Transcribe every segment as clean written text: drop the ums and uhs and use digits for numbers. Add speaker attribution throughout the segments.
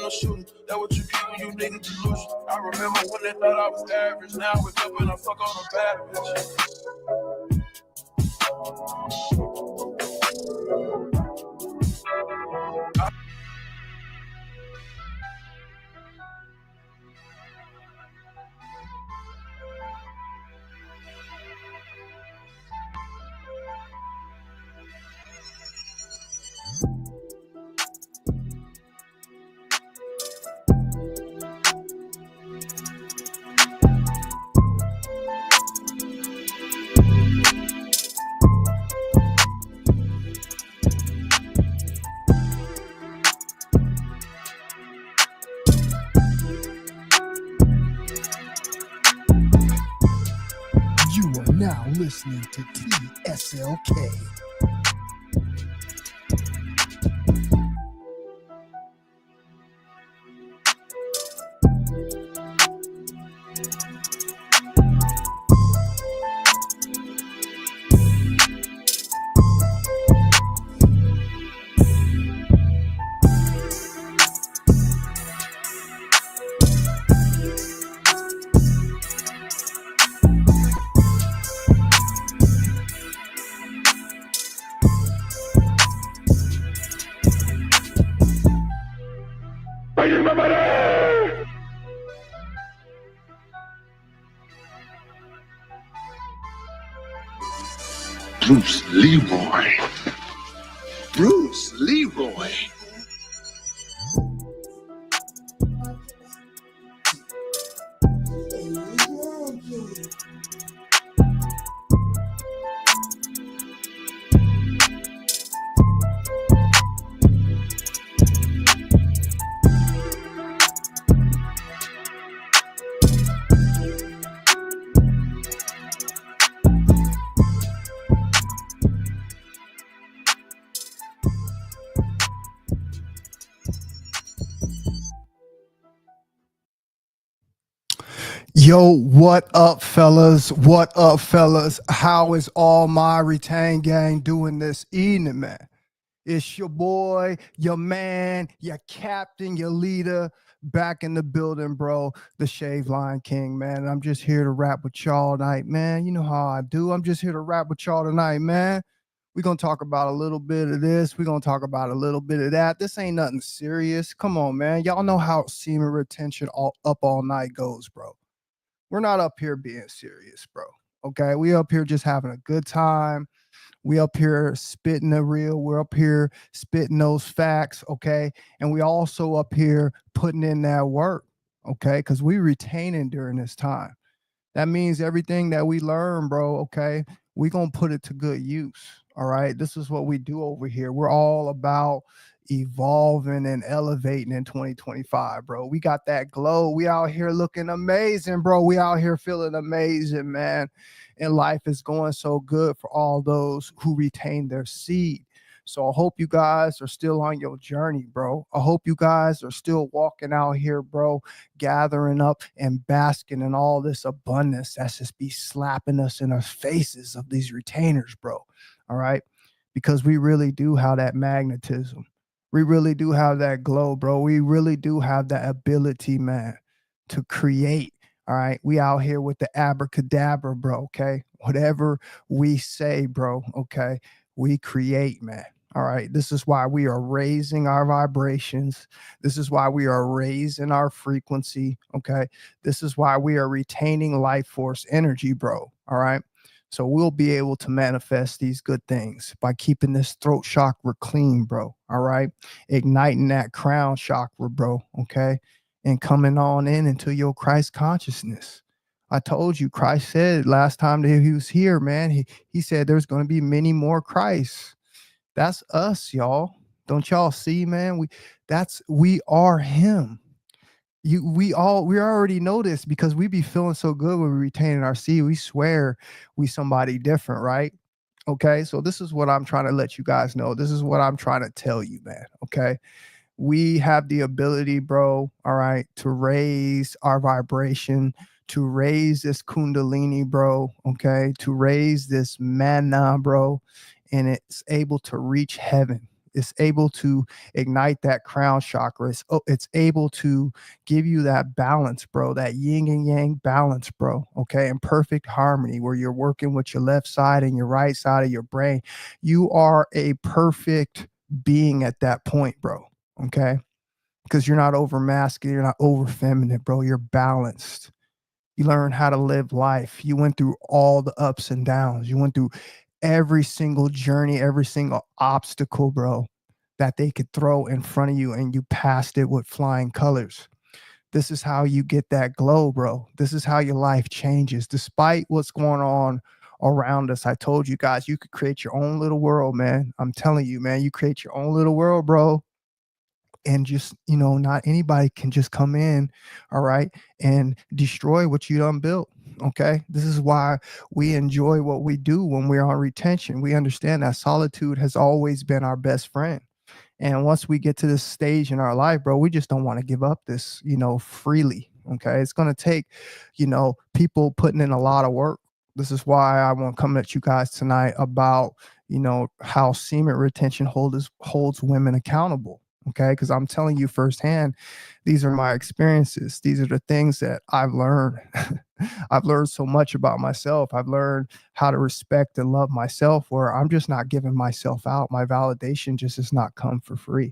Speaker 1: no shooting. That what you get when you niggas delusional. I remember when they thought I was average. Now I wake up and I fuck on a bad bitch.
Speaker 2: You are now listening to TSLK.
Speaker 3: Bruce Leroy. Bruce Leroy.
Speaker 2: Yo, what up, fellas? What up, fellas? How is all my Retain gang doing this evening, man? It's your boy, your man, your captain, your leader, back in the building, bro. The Shave Line King, man. And I'm just here to rap with y'all tonight, man. You know how I do. I'm just here to rap with y'all tonight, man. We're going to talk about a little bit of this. We're going to talk about a little bit of that. This ain't nothing serious. Come on, man. Y'all know how semen retention up all night goes, bro. We're not up here being serious, bro. Okay, we up here just having a good time. We up here spitting the real. We're up here spitting those facts, okay? And we also up here putting in that work, okay? Because we retaining during this time. That means everything that we learn, bro, okay, we going to put it to good use, all right? This is what we do over here. We're all about evolving and elevating in 2025, bro. We got that glow. We out here looking amazing, bro. We out here feeling amazing, man. And life is going so good for all those who retain their seed. So I hope you guys are still on your journey, bro. I hope you guys are still walking out here, bro, gathering up and basking in all this abundance that's just be slapping us in our faces of these retainers, bro. All right? Because we really do have that magnetism. We really do have that glow, bro. We really do have that ability, man, to create. All right. We out here with the abracadabra, bro. Okay. Whatever we say, bro. Okay. We create, man. All right. This is why we are raising our vibrations. This is why we are raising our frequency. Okay. This is why we are retaining life force energy, bro. All right. So we'll be able to manifest these good things by keeping this throat chakra clean, bro. All right. Igniting that crown chakra, bro. Okay. And coming on in into your Christ consciousness. I told you, Christ said last time that he was here, man, he said there's going to be many more Christs. That's us, y'all. Don't y'all see, man? We are him. We already know this because we be feeling so good when we retaining our seed. We swear we somebody different, right? Okay, so this is what I'm trying to let you guys know. This is what I'm trying to tell you, man. Okay, we have the ability, bro, all right, to raise our vibration, to raise this kundalini, bro, okay, to raise this mana, bro, and it's able to reach heaven. It's able to ignite that crown chakra. It's able to give you that balance, bro, that yin and yang balance, bro. Okay. In perfect harmony where you're working with your left side and your right side of your brain. You are a perfect being at that point, bro. Okay. Because you're not over masculine, you're not over feminine, bro. You're balanced. You learn how to live life. You went through all the ups and downs. You went through every single journey, every single obstacle, bro, that they could throw in front of you, and you passed it with flying colors. This is how you get that glow, bro. This is how your life changes. Despite what's going on around us, I told you guys, you could create your own little world, man. I'm telling you, man, you create your own little world, bro. And just, not anybody can just come in, all right, and destroy what you done built. Okay. This is why we enjoy what we do when we're on retention. We understand that solitude has always been our best friend. And once we get to this stage in our life, bro, we just don't want to give up this, freely. Okay. It's going to take, people putting in a lot of work. This is why I want to come at you guys tonight about, how semen retention holds women accountable. Okay. Because I'm telling you firsthand, these are my experiences. These are the things that I've learned. I've learned so much about myself. I've learned how to respect and love myself, where I'm just not giving myself out. My validation just does not come for free.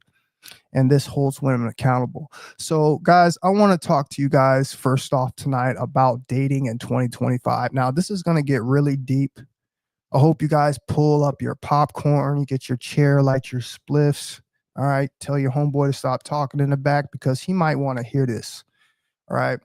Speaker 2: And this holds women accountable. So, guys, I want to talk to you guys first off tonight about dating in 2025. Now, this is going to get really deep. I hope you guys pull up your popcorn, you get your chair, light your spliffs. All right. Tell your homeboy to stop talking in the back because he might want to hear this. All right.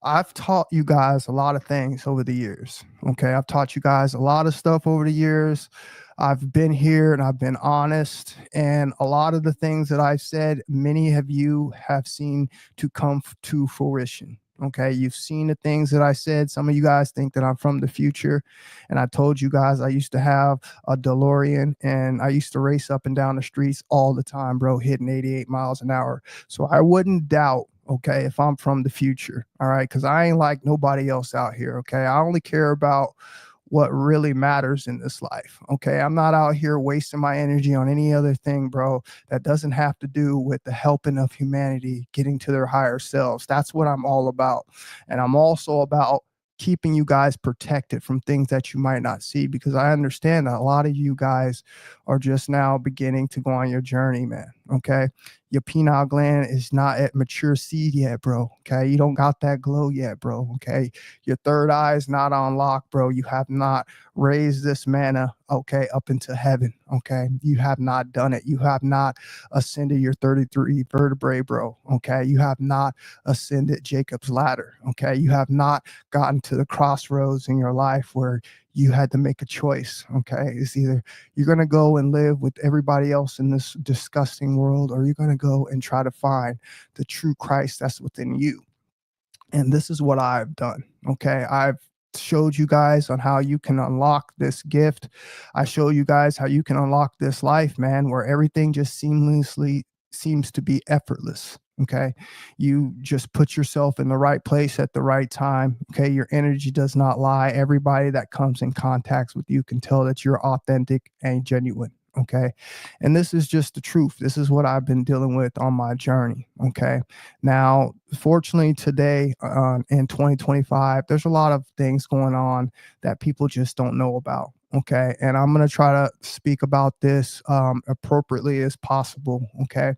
Speaker 2: I've taught you guys a lot of things over the years. Okay. I've taught you guys a lot of stuff over the years. I've been here and I've been honest. And a lot of the things that I've said, many of you have seen to come to fruition. Okay. You've seen the things that I said. Some of you guys think that I'm from the future. And I told you guys I used to have a DeLorean and I used to race up and down the streets all the time, bro, hitting 88 miles an hour. So I wouldn't doubt, okay, if I'm from the future. All right. Because I ain't like nobody else out here. Okay. I only care about what really matters in this life. Okay. I'm not out here wasting my energy on any other thing, bro, that doesn't have to do with the helping of humanity getting to their higher selves. That's what I'm all about. And I'm also about keeping you guys protected from things that you might not see, because I understand that a lot of you guys are just now beginning to go on your journey, man. Okay. Your pineal gland is not at mature seed yet, bro. Okay. You don't got that glow yet, bro. Okay. Your third eye is not on lock, bro. You have not raised this manna, okay, up into heaven. Okay. You have not done it. You have not ascended your 33 vertebrae, bro. Okay. You have not ascended Jacob's ladder. Okay. You have not gotten to the crossroads in your life where you had to make a choice. Okay. It's either you're going to go and live with everybody else in this disgusting world, or you're going to go and try to find the true Christ that's within you. And this is what I've done. Okay. I've showed you guys on how you can unlock this gift. I show you guys how you can unlock this life, man, where everything just seamlessly seems to be effortless. Okay. You just put yourself in the right place at the right time. Okay. Your energy does not lie. Everybody that comes in contact with you can tell that you're authentic and genuine. Okay. And this is just the truth. This is what I've been dealing with on my journey. Okay. Now, fortunately, today in 2025, there's a lot of things going on that people just don't know about. Okay. And I'm going to try to speak about this appropriately as possible. Okay.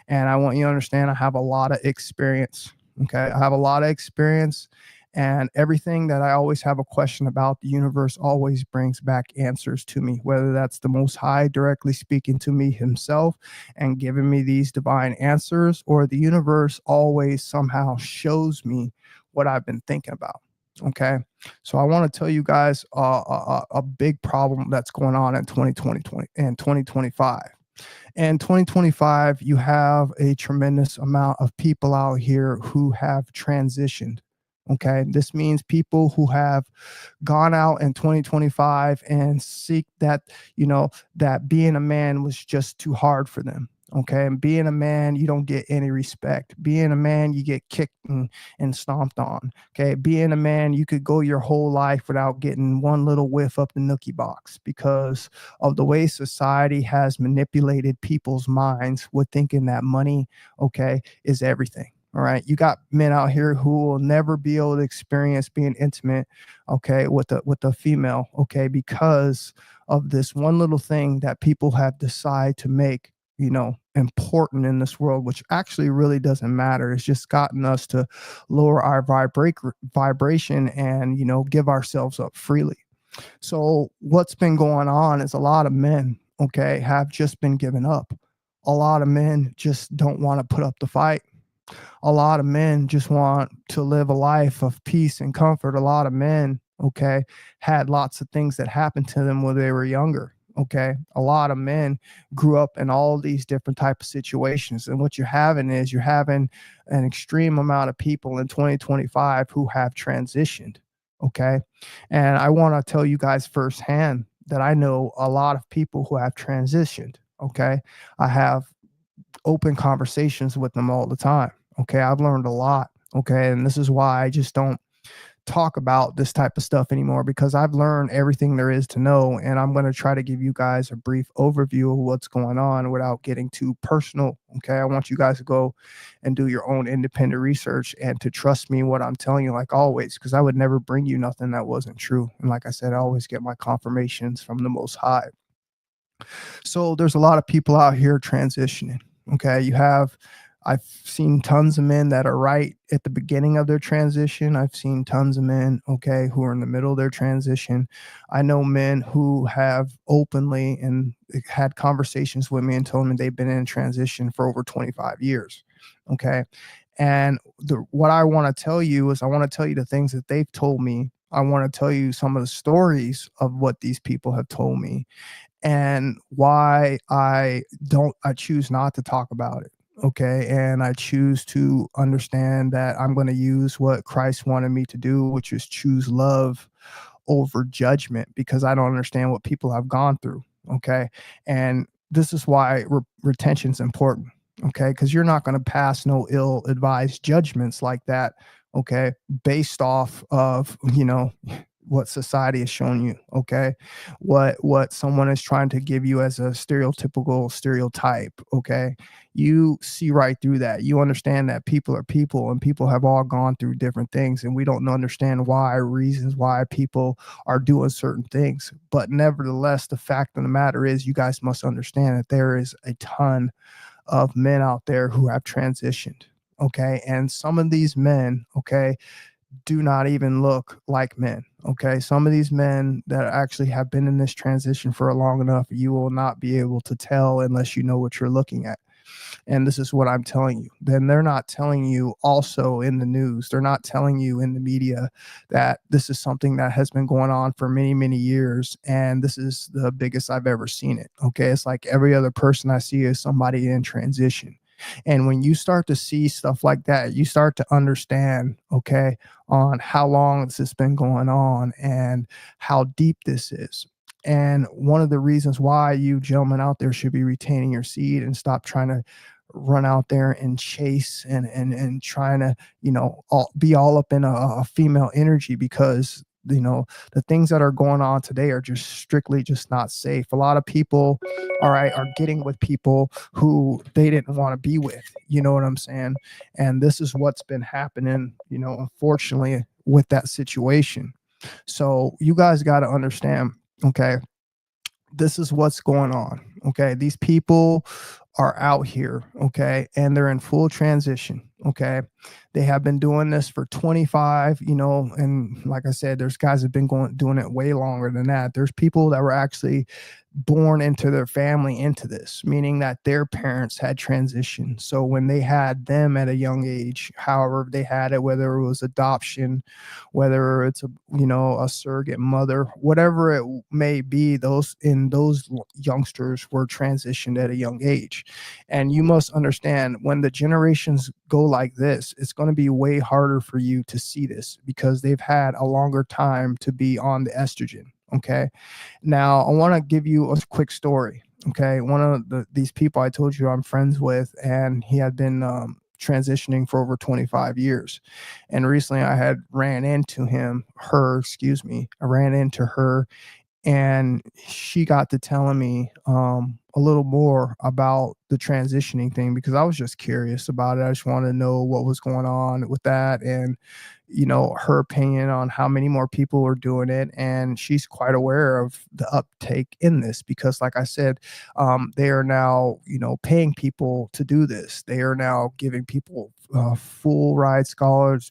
Speaker 2: And I want you to understand I have a lot of experience. Okay. I have a lot of experience. And everything that I always have a question about, the universe always brings back answers to me, whether that's the Most High directly speaking to me himself and giving me these divine answers, or the universe always somehow shows me what I've been thinking about. Okay. So I want to tell you guys a big problem that's going on in 2020 and 2025. In 2025, you have a tremendous amount of people out here who have transitioned. Okay. This means people who have gone out in 2025 and seek that, that being a man was just too hard for them. Okay. And being a man, you don't get any respect. Being a man, you get kicked and stomped on. Okay. Being a man, you could go your whole life without getting one little whiff up the nookie box because of the way society has manipulated people's minds with thinking that money, okay, is everything. All right. You got men out here who will never be able to experience being intimate, okay, with a female, okay, because of this one little thing that people have decided to make, important in this world, which actually really doesn't matter. It's just gotten us to lower our vibration and, give ourselves up freely. So what's been going on is a lot of men, okay, have just been given up. A lot of men just don't want to put up the fight. A lot of men just want to live a life of peace and comfort. A lot of men, okay, had lots of things that happened to them when they were younger. Okay. A lot of men grew up in all these different type of situations. And what you're having is you're having an extreme amount of people in 2025 who have transitioned. Okay. And I want to tell you guys firsthand that I know a lot of people who have transitioned. Okay. I have open conversations with them all the time. Okay. I've learned a lot. Okay. And this is why I just don't talk about this type of stuff anymore, because I've learned everything there is to know. And I'm going to try to give you guys a brief overview of what's going on without getting too personal. Okay. I want you guys to go and do your own independent research and to trust me what I'm telling you, like always, because I would never bring you nothing that wasn't true. And like I said, I always get my confirmations from the Most High. So there's a lot of people out here transitioning. Okay. I've seen tons of men that are right at the beginning of their transition. I've seen tons of men, okay, who are in the middle of their transition. I know men who have openly and had conversations with me and told me they've been in transition for over 25 years. Okay. And what I want to tell you is I want to tell you the things that they've told me. I want to tell you some of the stories of what these people have told me and why I choose not to talk about it. Okay. And I choose to understand that I'm going to use what Christ wanted me to do, which is choose love over judgment, because I don't understand what people have gone through. Okay. And this is why retention is important. Okay. Because you're not going to pass no ill advised judgments like that. Okay. Based off of, what society has shown you. Okay. What someone is trying to give you as a stereotypical stereotype. Okay. You see right through that. You understand that people are people and people have all gone through different things, and we don't understand reasons why people are doing certain things. But nevertheless, the fact of the matter is you guys must understand that there is a ton of men out there who have transitioned. Okay. And some of these men, okay, do not even look like men. Okay. Some of these men that actually have been in this transition for long enough, you will not be able to tell unless you know what you're looking at. And this is what I'm telling you. Then they're not telling you also in the news. They're not telling you in the media that this is something that has been going on for many, many years. And this is the biggest I've ever seen it. Okay. It's like every other person I see is somebody in transition. And when you start to see stuff like that, you start to understand, okay, on how long this has been going on and how deep this is. And one of the reasons why you gentlemen out there should be retaining your seed and stop trying to run out there and chase and trying to, be all up in a female energy, because the things that are going on today are just strictly just not safe. A lot of people, all right, are getting with people who they didn't want to be with. You know what I'm saying? And this is what's been happening, unfortunately, with that situation. So you guys got to understand, okay, this is what's going on. Okay. These people are out here. Okay. And they're in full transition. Okay. They have been doing this for 25, and like I said, there's guys that have been doing it way longer than that. There's people that were actually born into their family into this, meaning that their parents had transitioned. So when they had them at a young age, however they had it, whether it was adoption, whether it's a surrogate mother, whatever it may be, those youngsters were transitioned at a young age. And you must understand, when the generations go like this, it's going to be way harder for you to see this because they've had a longer time to be on the estrogen. Okay. Now I want to give you a quick story. Okay, one of these people I told you I'm friends with, and he had been transitioning for over 25 years. And recently I had ran into I ran into her, and she got to telling me a little more about the transitioning thing, because I was just curious about it. I just wanted to know what was going on with that, and her opinion on how many more people are doing it. And she's quite aware of the uptake in this, because like I said, they are now paying people to do this. They are now giving people full ride college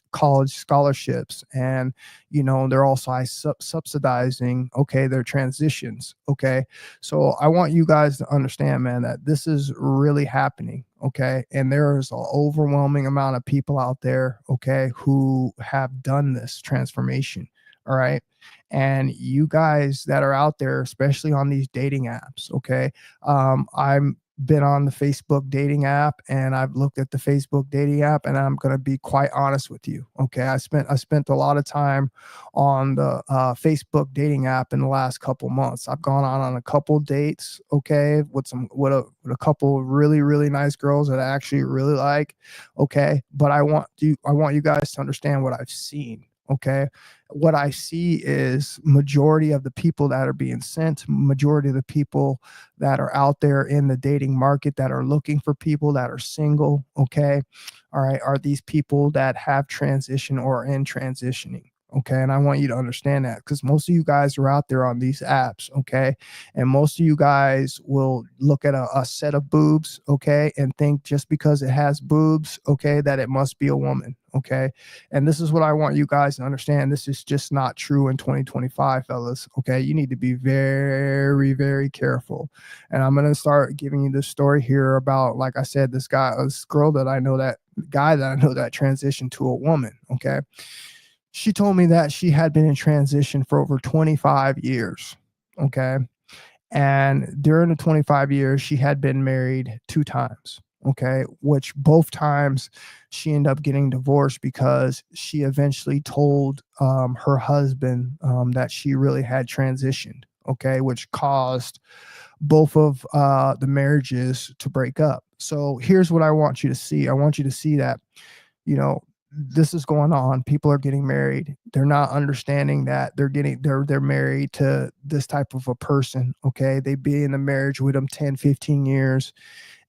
Speaker 2: scholarships, and they're also subsidizing their transitions. Okay, so I want you guys to understand, man, that this is really happening. Okay, and there is an overwhelming amount of people out there, okay, who have done this transformation. All right, and you guys that are out there, especially on these dating apps, okay, I'm been on the Facebook dating app, and I've looked at the Facebook dating app, and I'm going to be quite honest with you. Okay, I spent a lot of time on the Facebook dating app in the last couple months. I've gone on a couple dates, okay, with a couple really really nice girls that I actually really like, okay. But I want you guys to understand what I've seen, okay. What I see is majority of the people that are being sent, majority of the people that are out there in the dating market that are looking for people that are single, okay, all right, are these people that have transition or are in transitioning. Okay. And I want you to understand that, because most of you guys are out there on these apps. Okay. And most of you guys will look at a set of boobs. Okay. And think just because it has boobs, okay, that it must be a woman. Okay. And this is what I want you guys to understand. This is just not true in 2025, fellas. Okay. You need to be very, very careful. And I'm going to start giving you this story here about, like I said, this girl that I know, that guy that I know that transitioned to a woman. Okay. She told me that she had been in transition for over 25 years. Okay. And during the 25 years, she had been married 2 times. Okay. Which both times she ended up getting divorced, because she eventually told her husband that she really had transitioned. Okay. Which caused both of the marriages to break up. So here's what I want you to see. I want you to see that, you know, this is going on. People are getting married. They're not understanding that they're married to this type of a person. Okay. They be in a marriage with them 10, 15 years.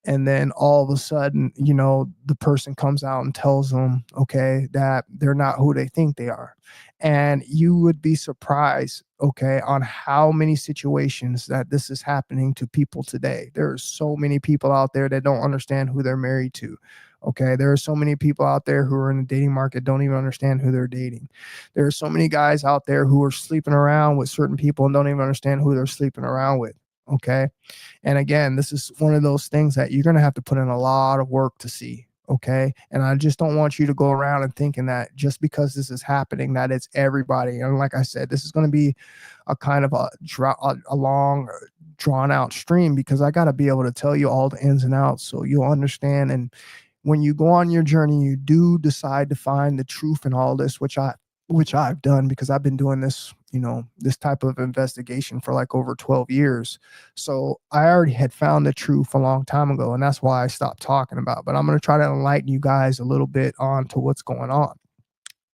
Speaker 2: And then all of a sudden, the person comes out and tells them, okay, that they're not who they think they are. And you would be surprised, okay, on how many situations that this is happening to people today. There are so many people out there that don't understand who they're married to. Okay. There are so many people out there who are in the dating market, don't even understand who they're dating. There are so many guys out there who are sleeping around with certain people and don't even understand who they're sleeping around with. Okay. And again, this is one of those things that you're going to have to put in a lot of work to see. Okay. And I just don't want you to go around and thinking that just because this is happening, that it's everybody. And like I said, this is going to be a kind of a long, drawn out stream, because I got to be able to tell you all the ins and outs so you'll understand. And when you go on your journey, you do decide to find the truth in all this, which I've done, because I've been doing this, this type of investigation for like over 12 years. So I already had found the truth a long time ago, and that's why I stopped talking about. But I'm going to try to enlighten you guys a little bit on to what's going on.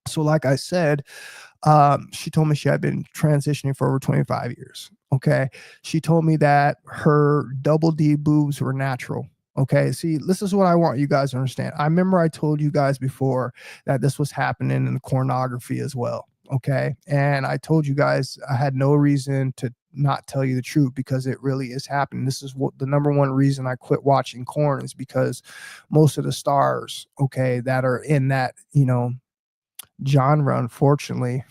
Speaker 2: So like I said, she told me she had been transitioning for over 25 years. Okay. She told me that her double D boobs were natural. Okay. See, this is what I want you guys to understand. I remember I told you guys before that this was happening in pornography as well. Okay. And I told you guys I had no reason to not tell you the truth, because it really is happening. This is what the number one reason I quit watching porn is, because most of the stars, okay, that are in that, genre, unfortunately,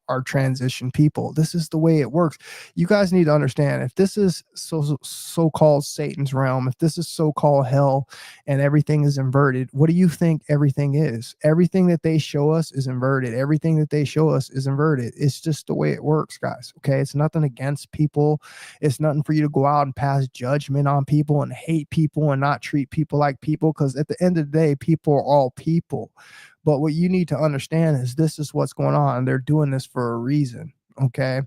Speaker 2: are transition people. This is the way it works. You guys need to understand, if this is so-called Satan's realm, if this is so-called hell and everything is inverted, what do you think everything is? Everything that they show us is inverted. Everything that they show us is inverted. It's just the way it works, guys. Okay. It's nothing against people. It's nothing for you to go out and pass judgment on people and hate people and not treat people like people, because at the end of the day, people are all people. But what you need to understand is this is what's going on. They're doing this for a reason. Okay.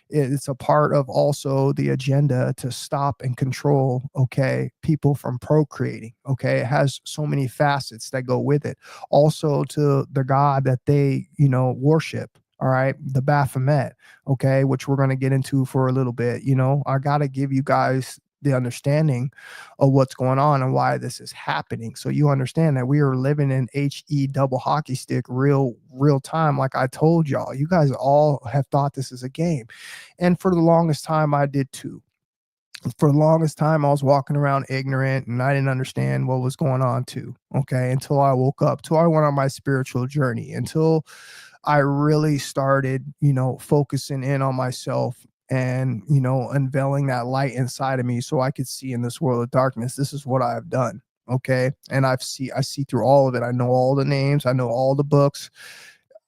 Speaker 2: It's a part of also the agenda to stop and control, okay, people from procreating. Okay. It has so many facets that go with it. Also to the God that they, worship. All right. The Baphomet. Okay. Which we're going to get into for a little bit. I got to give you guys the understanding of what's going on and why this is happening. So you understand that we are living in HE double hockey stick real time. Like I told y'all, you guys all have thought this is a game. And for the longest time, I did too. For the longest time, I was walking around ignorant and I didn't understand what was going on too. Okay. Until I woke up, till I went on my spiritual journey, until I really started, focusing in on myself and, unveiling that light inside of me so I could see in this world of darkness. This is what I've done. Okay. And I see through all of it. I know all the names. I know all the books.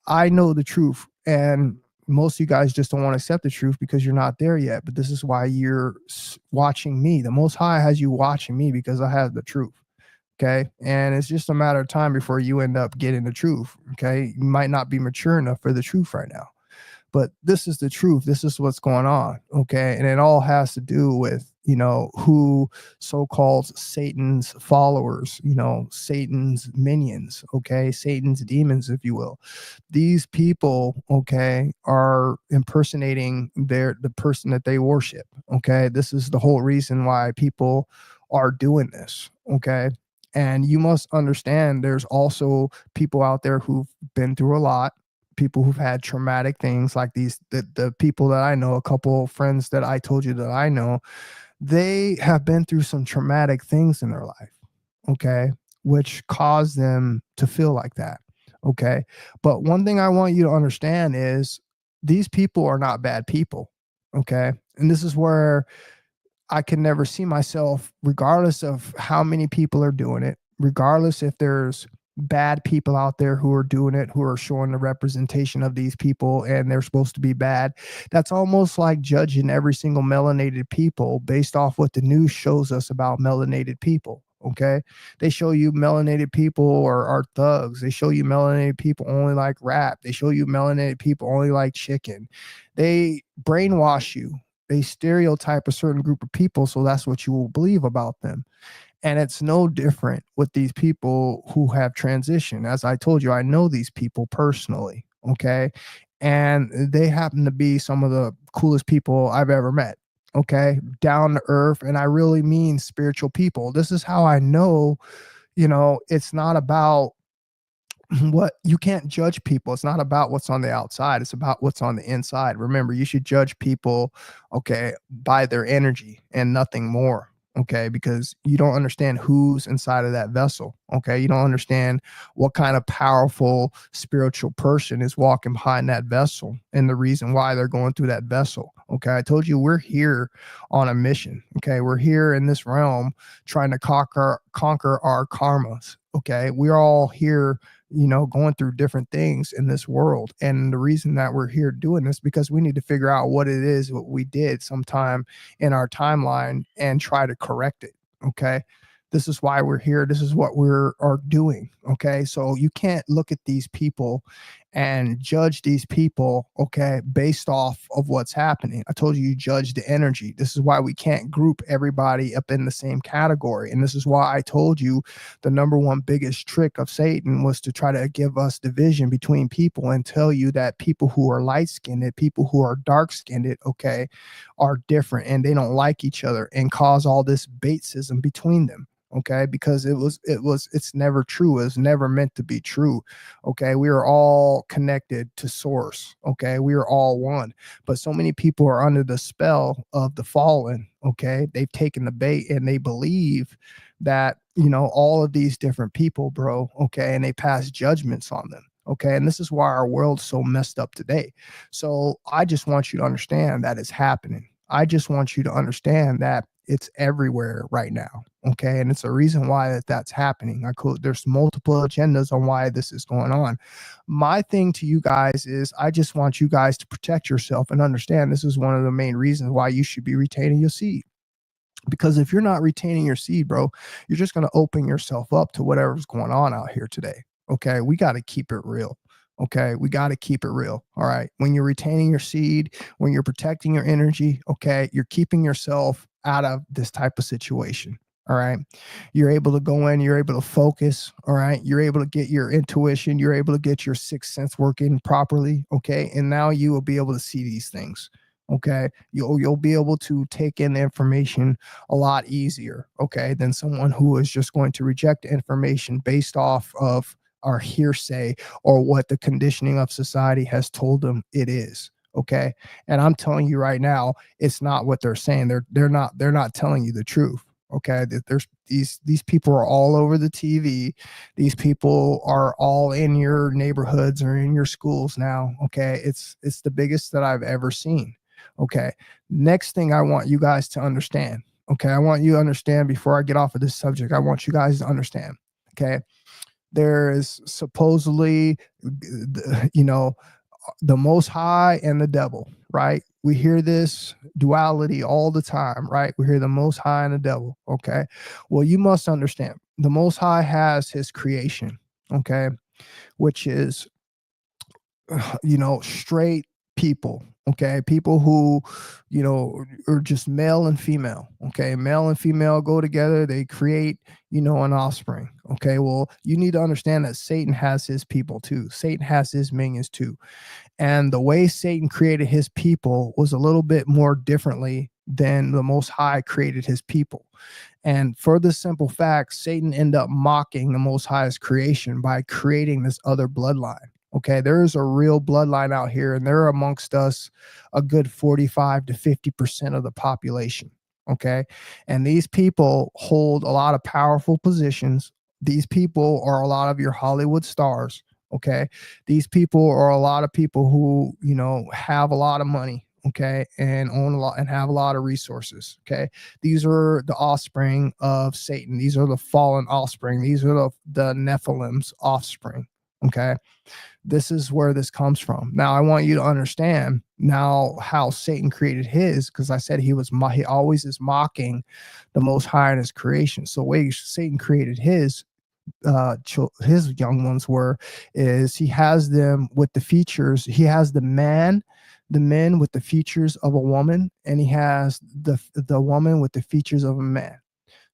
Speaker 2: I know the truth. And most of you guys just don't want to accept the truth because you're not there yet. But this is why you're watching me. The Most High has you watching me because I have the truth. Okay. And it's just a matter of time before you end up getting the truth. Okay. You might not be mature enough for the truth right now, but this is the truth. This is what's going on. Okay. And it all has to do with, who so-called Satan's followers, Satan's minions. Okay. Satan's demons, if you will. These people, okay, are impersonating the person that they worship. Okay. This is the whole reason why people are doing this. Okay. And you must understand there's also people out there who've been through a lot, people who've had traumatic things like the people that I know, a couple of friends that I told you that I know, they have been through some traumatic things in their life. Okay. Which caused them to feel like that. Okay. But one thing I want you to understand is these people are not bad people. Okay. And this is where I can never see myself, regardless of how many people are doing it, regardless if there's bad people out there who are doing it, who are showing the representation of these people and they're supposed to be bad. That's almost like judging every single melanated people based off what the news shows us about melanated people. Okay. They show you melanated people are thugs. They show you melanated people only like rap. They show you melanated people only like chicken. They brainwash you. They stereotype a certain group of people, so that's what you will believe about them. And it's no different with these people who have transitioned. As I told you, I know these people personally, okay? And they happen to be some of the coolest people I've ever met, okay? Down to earth, and I really mean spiritual people. This is how I know, it's not about what you can't judge people. It's not about what's on the outside. It's about what's on the inside. Remember, you should judge people, okay, by their energy and nothing more. Okay, because you don't understand who's inside of that vessel. Okay, you don't understand what kind of powerful spiritual person is walking behind that vessel and the reason why they're going through that vessel. Okay, I told you we're here on a mission. Okay, we're here in this realm trying to conquer our karmas. Okay, we're all here, going through different things in this world. And the reason that we're here doing this because we need to figure out what it is, what we did sometime in our timeline and try to correct it. Okay. This is why we're here. This is what are doing. Okay. So you can't look at these people and judge these people, okay, based off of what's happening. I told you, you judge the energy. This is why we can't group everybody up in the same category. And this is why I told you the number one biggest trick of Satan was to try to give us division between people and tell you that people who are light-skinned, people who are dark-skinned, okay, are different and they don't like each other and cause all this BAITCISM between them. Okay, because it's never true. It's never meant to be true. Okay, we are all connected to source. Okay, we are all one. But so many people are under the spell of the fallen. Okay, they've taken the bait and they believe that, all of these different people, bro. Okay, and they pass judgments on them. Okay, and this is why our world's so messed up today. So I just want you to understand that it's happening. I just want you to understand that it's everywhere right now. Okay. And it's a reason why that's happening. There's multiple agendas on why this is going on. My thing to you guys is I just want you guys to protect yourself and understand this is one of the main reasons why you should be retaining your seed. Because if you're not retaining your seed, bro, you're just going to open yourself up to whatever's going on out here today. Okay. We got to keep it real. Okay, we got to keep it real. All right. When you're retaining your seed, when you're protecting your energy, okay, you're keeping yourself out of this type of situation. All right. You're able to go in, you're able to focus. All right. You're able to get your intuition, you're able to get your sixth sense working properly. Okay. And now you will be able to see these things. Okay. You'll be able to take in the information a lot easier, okay, than someone who is just going to reject information based off of our hearsay or what the conditioning of society has told them it is. Okay. And I'm telling you right now, it's not what they're saying. They're not telling you the truth. Okay. There's these people are all over the TV. These people are all in your neighborhoods or in your schools now. Okay. It's the biggest that I've ever seen. Okay. Next thing I want you guys to understand. Okay. I want you to understand before I get off of this subject. I want you guys to understand. Okay, there is supposedly, you know, the Most High and the devil, right? We hear this duality all the time, right? We hear the Most High and the devil. Okay, well, you must understand the Most High has his creation, okay, which is straight people, okay, people who are just male and female, okay, male and female go together, they create an offspring. Okay, well, you need to understand that Satan has his people too. Satan has his minions too, and the way Satan created his people was a little bit more differently than the Most High created his people. And for the simple fact, Satan ended up mocking the Most High's creation by creating this other bloodline. Okay, there is a real bloodline out here, and they're amongst us a good 45 to 50% of the population. Okay, and these people hold a lot of powerful positions. These people are a lot of your Hollywood stars. Okay, these people are a lot of people who have a lot of money. Okay, and own a lot and have a lot of resources. Okay, these are the offspring of Satan. These are the fallen offspring. These are the Nephilim's offspring. Okay, this is where this comes from. Now, I want you to understand now how Satan created his, because I said he always is mocking the Most High in his creation. So the way Satan created his young ones is he has them with the features. He has the men with the features of a woman, and he has the woman with the features of a man.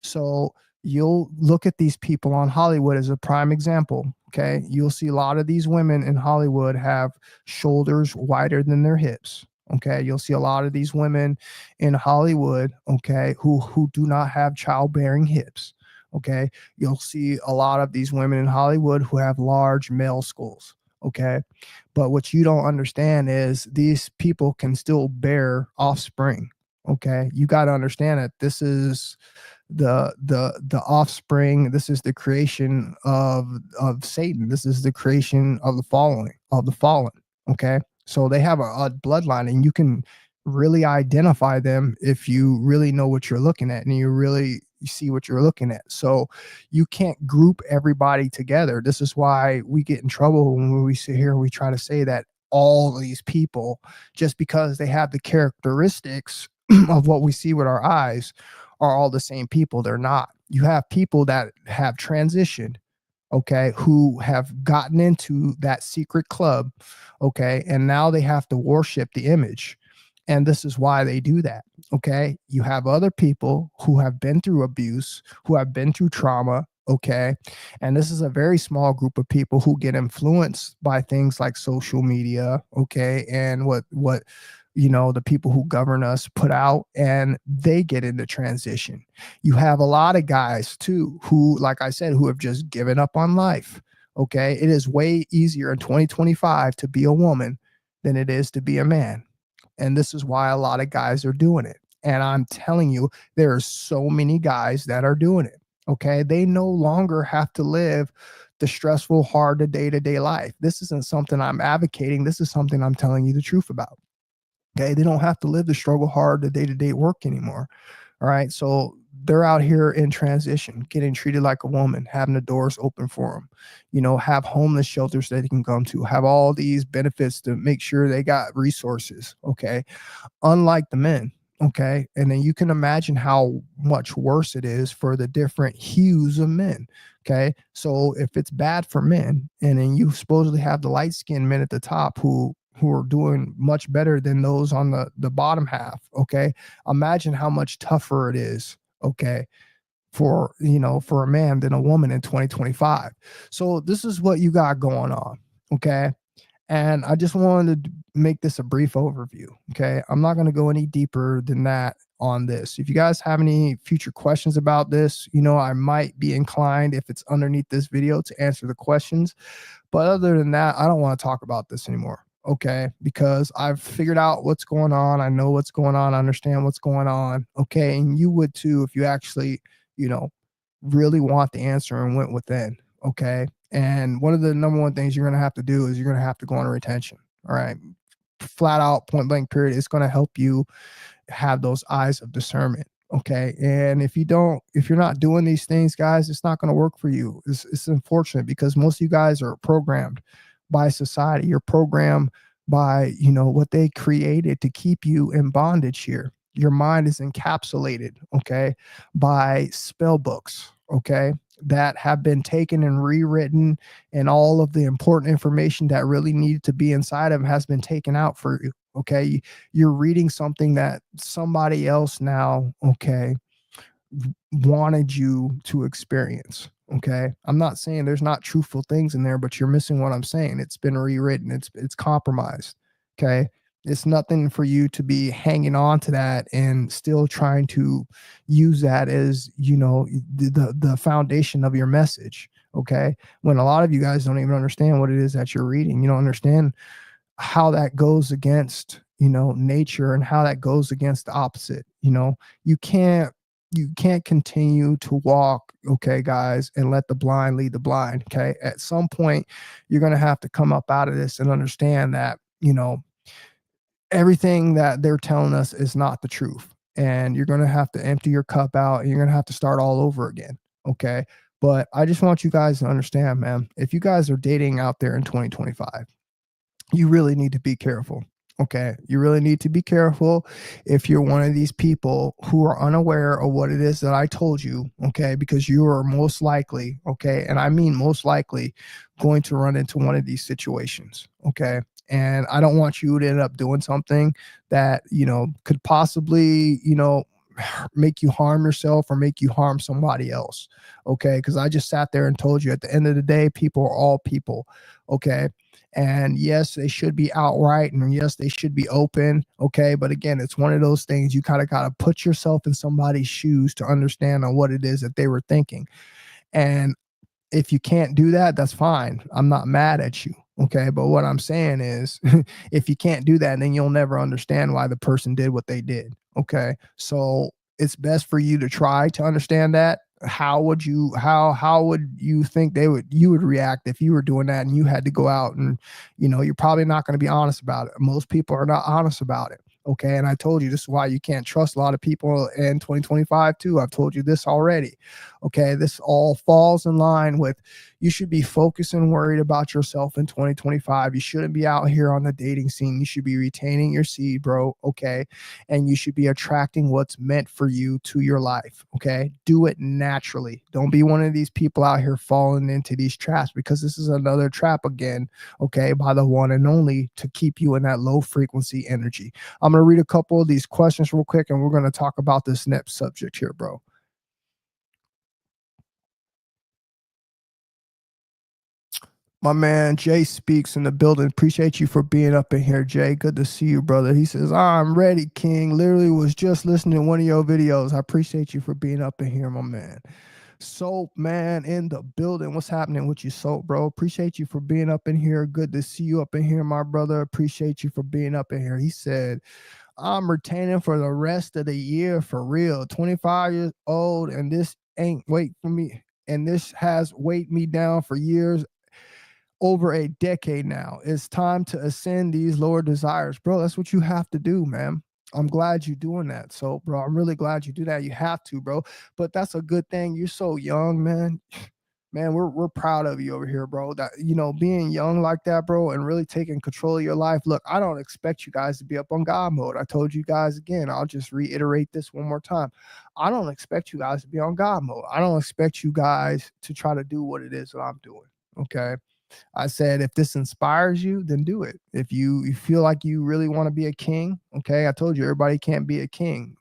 Speaker 2: So you'll look at these people on Hollywood as a prime example. Okay, you'll see a lot of these women in Hollywood have shoulders wider than their hips. Okay, you'll see a lot of these women in Hollywood, okay, who do not have childbearing hips. Okay, you'll see a lot of these women in Hollywood who have large male skulls. Okay, but what you don't understand is these people can still bear offspring. Okay, you got to understand that this is the offspring. This is the creation of Satan. This is the creation of the fallen. Okay, so they have a bloodline, and you can really identify them if you really know what you're looking at and you see what you're looking at. So you can't group everybody together. This is why we get in trouble when we sit here and we try to say that all these people, just because they have the characteristics of what we see with our eyes, are all the same people. They're not. You have people that have transitioned, okay, who have gotten into that secret club, okay, and now they have to worship the image. And this is why they do that. Okay, you have other people who have been through abuse, who have been through trauma. Okay, and this is a very small group of people who get influenced by things like social media. Okay, and what the people who govern us put out, and they get into transition. You have a lot of guys too who, like I said, who have just given up on life. Okay, it is way easier in 2025 to be a woman than it is to be a man. And this is why a lot of guys are doing it. And I'm telling you, there are so many guys that are doing it. Okay, they no longer have to live the stressful, hard day-to-day life. This isn't something I'm advocating. This is something I'm telling you the truth about. Okay, they don't have to live the struggle hard, the day-to-day work anymore. All right, so they're out here in transition, getting treated like a woman, having the doors open for them, have homeless shelters that they can come to, have all these benefits to make sure they got resources. Okay, unlike the men. Okay. And then you can imagine how much worse it is for the different hues of men. Okay. So if it's bad for men, and then you supposedly have the light skinned men at the top who are doing much better than those on the bottom half. Okay. Imagine how much tougher it is. Okay, for for a man than a woman in 2025. So this is what you got going on. Okay. And I just wanted to make this a brief overview. Okay. I'm not going to go any deeper than that on this. If you guys have any future questions about this, I might be inclined, if it's underneath this video, to answer the questions. But other than that, I don't want to talk about this anymore. Okay. Because I've figured out what's going on. I know what's going on. I understand what's going on. Okay. And you would too if you actually, you know, really want the answer and went within. Okay. And one of the number one things you're going to have to do is you're going to have to go on retention. All right. Flat out, point blank, period. It's going to help you have those eyes of discernment. Okay. And if you're not doing these things, guys, it's not going to work for you. It's unfortunate because most of you guys are programmed by society. You're programmed by, what they created to keep you in bondage here. Your mind is encapsulated, okay, by spell books, okay, that have been taken and rewritten, and all of the important information that really needed to be inside of them has been taken out for you. Okay. You're reading something that somebody else now, okay, wanted you to experience. Okay. I'm not saying there's not truthful things in there, but you're missing what I'm saying. It's been rewritten. It's compromised. Okay. It's nothing for you to be hanging on to that and still trying to use that as, the foundation of your message. Okay. When a lot of you guys don't even understand what it is that you're reading. You don't understand how that goes against, nature, and how that goes against the opposite. You can't continue to walk, okay, guys, and let the blind lead the blind. Okay. At some point, you're going to have to come up out of this and understand that, everything that they're telling us is not the truth. And you're going to have to empty your cup out, and you're going to have to start all over again. Okay. But I just want you guys to understand, man, if you guys are dating out there in 2025, you really need to be careful. Okay. You really need to be careful if you're one of these people who are unaware of what it is that I told you. Okay. Because you are most likely, okay, and I mean most likely, going to run into one of these situations. Okay. And I don't want you to end up doing something that, could possibly, make you harm yourself or make you harm somebody else. Okay. Because I just sat there and told you, at the end of the day, people are all people. Okay. And yes, they should be outright, and yes, they should be open. Okay. But again, it's one of those things you kind of got to put yourself in somebody's shoes to understand on what it is that they were thinking. And if you can't do that, that's fine. I'm not mad at you. Okay. But what I'm saying is, if you can't do that, then you'll never understand why the person did what they did. Okay. So it's best for you to try to understand that. How would you think you would react if you were doing that and you had to go out and, you're probably not going to be honest about it. Most people are not honest about it. Okay. And I told you this is why you can't trust a lot of people in 2025 too. I've told you this already. Okay. This all falls in line with, you should be focused and worried about yourself in 2025. You shouldn't be out here on the dating scene. You should be retaining your seed, bro. Okay. And you should be attracting what's meant for you to your life. Okay. Do it naturally. Don't be one of these people out here falling into these traps, because this is another trap again. Okay. By the one and only, to keep you in that low frequency energy. I'm going to read a couple of these questions real quick, and we're going to talk about this next subject here, bro. My man Jay Speaks in the building. Appreciate you for being up in here, Jay. Good to see you, brother. He says, I'm ready, King. Literally was just listening to one of your videos. I appreciate you for being up in here, my man. Soap man in the building. What's happening with you, Soap, bro? Appreciate you for being up in here. Good to see you up in here, my brother. Appreciate you for being up in here. He said, I'm retaining for the rest of the year, for real. 25 years old, and this ain't wait for me. And this has weighed me down for years, over a decade now. It's time to ascend these lower desires. Bro, that's what you have to do, man. I'm glad you're doing that. So, bro, I'm really glad you do that. You have to, bro. But that's a good thing. You're so young, man. man, we're proud of you over here, bro. That, being young like that, bro, and really taking control of your life. Look, I don't expect you guys to be up on God mode. I told you guys again. I'll just reiterate this one more time. I don't expect you guys to be on God mode. I don't expect you guys to try to do what it is that I'm doing. Okay. I said, if this inspires you, then do it. If you feel like you really want to be a king, okay, I told you everybody can't be a king.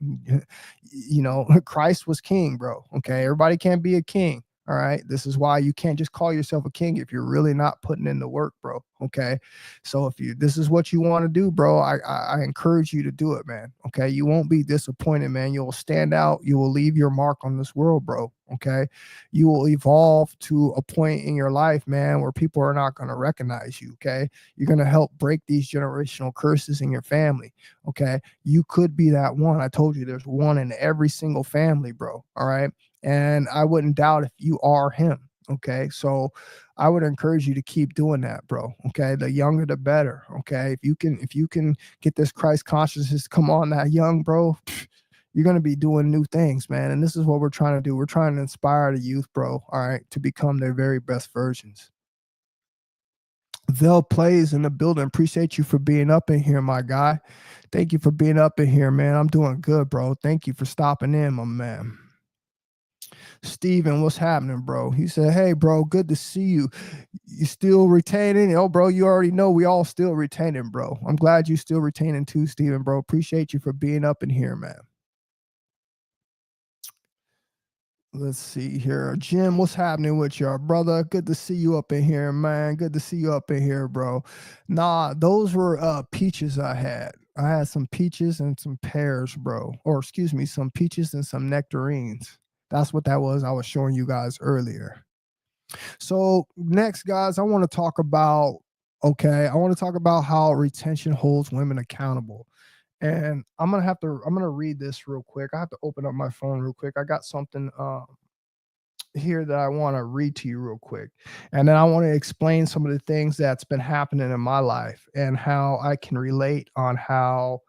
Speaker 2: Christ was king, bro. Okay, everybody can't be a king. All right. This is why you can't just call yourself a king if you're really not putting in the work, bro. Okay. So if this is what you want to do, bro, I encourage you to do it, man. Okay. You won't be disappointed, man. You will stand out. You will leave your mark on this world, bro. Okay. You will evolve to a point in your life, man, where people are not going to recognize you. Okay. You're going to help break these generational curses in your family. Okay. You could be that one. I told you there's one in every single family, bro. All right. And I wouldn't doubt if you are him. Okay. So I would encourage you to keep doing that, bro. Okay. The younger, the better. Okay. If you can get this Christ consciousness, come on that young, bro, you're going to be doing new things, man. And this is what we're trying to do. We're trying to inspire the youth, bro. All right. To become their very best versions. They'll plays in the building. Appreciate you for being up in here, my guy. Thank you for being up in here, man. I'm doing good, bro. Thank you for stopping in, my man. Steven, what's happening, bro? He said, hey, bro, good to see you. You still retaining? Oh, bro, you already know we all still retaining, bro. I'm glad you still retaining too, Steven, bro. Appreciate you for being up in here, man. Let's see here. Jim, what's happening with y'all, brother? Good to see you up in here, man. Good to see you up in here, bro. Nah, those were peaches I had. I had some peaches and some pears, bro. Or excuse me, some peaches and some nectarines. That's what that was I was showing you guys earlier. So next, guys, I want to talk about how retention holds women accountable. And I'm gonna read this real quick. I have to open up my phone real quick. I got something here that I want to read to you real quick. And then I want to explain some of the things that's been happening in my life and how I can relate on how,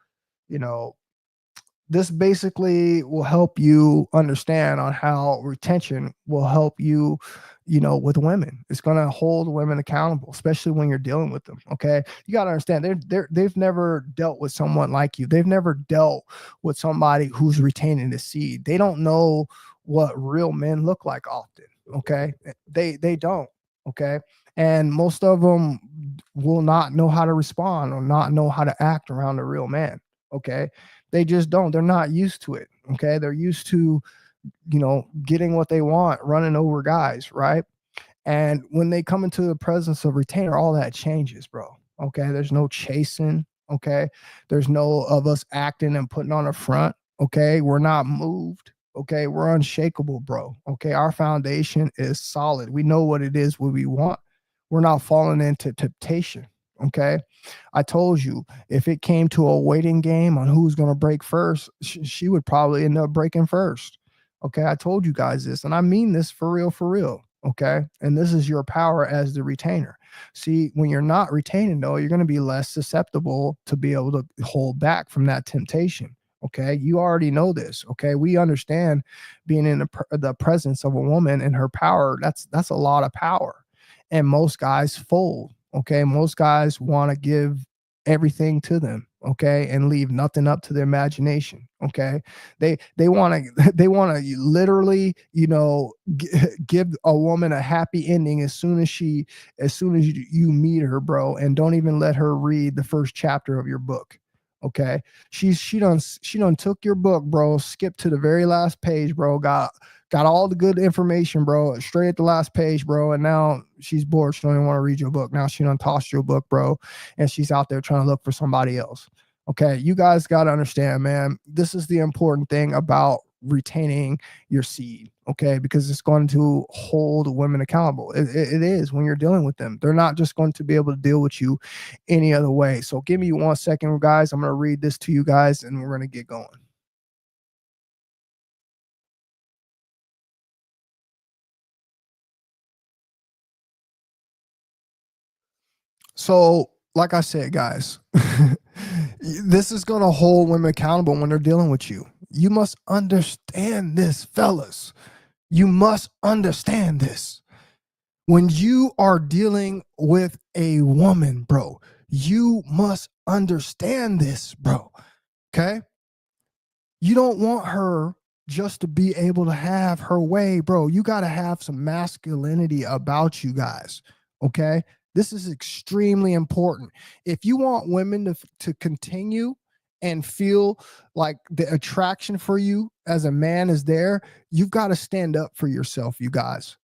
Speaker 2: this basically will help you understand on how retention will help you, with women. It's going to hold women accountable, especially when you're dealing with them. Okay. You got to understand they've never dealt with someone like you. They've never dealt with somebody who's retaining the seed. They don't know what real men look like often. Okay. They don't. Okay. And most of them will not know how to respond or not know how to act around a real man. Okay. They just don't. They're not used to it. Okay. They're used to, getting what they want, running over guys. Right. And when they come into the presence of retainer, all that changes, bro. Okay. There's no chasing. Okay. There's no of us acting and putting on a front. Okay. We're not moved. Okay. We're unshakable, bro. Okay. Our foundation is solid. We know what it is, what we want. We're not falling into temptation. Okay. I told you if it came to a waiting game on who's going to break first, she would probably end up breaking first. Okay. I told you guys this, and I mean this for real, for real. Okay. And this is your power as the retainer. See, when you're not retaining, though, you're going to be less susceptible to be able to hold back from that temptation. Okay. You already know this. Okay. We understand being in the presence of a woman and her power. That's a lot of power. And most guys fold. Okay. Most guys want to give everything to them. Okay. And leave nothing up to their imagination. Okay. They want to literally, give a woman a happy ending as soon as you meet her, bro. And don't even let her read the first chapter of your book. Okay. She done took your book, bro. Skipped to the very last page, bro. Got all the good information, bro, straight at the last page, bro. And now she's bored. She don't even want to read your book. Now she done tossed your book, bro. And she's out there trying to look for somebody else. Okay. You guys got to understand, man, this is the important thing about retaining your seed. Okay. Because it's going to hold women accountable. It is when you're dealing with them. They're not just going to be able to deal with you any other way. So give me 1 second, guys. I'm going to read this to you guys and we're going to get going. So, like I said, guys, this is going to hold women accountable when they're dealing with you. You must understand this, fellas. You must understand this. When you are dealing with a woman, bro, you must understand this, bro. Okay? You don't want her just to be able to have her way, bro. You got to have some masculinity about you guys. Okay? This is extremely important. If you want women to continue and feel like the attraction for you as a man is there, you've got to stand up for yourself, you guys.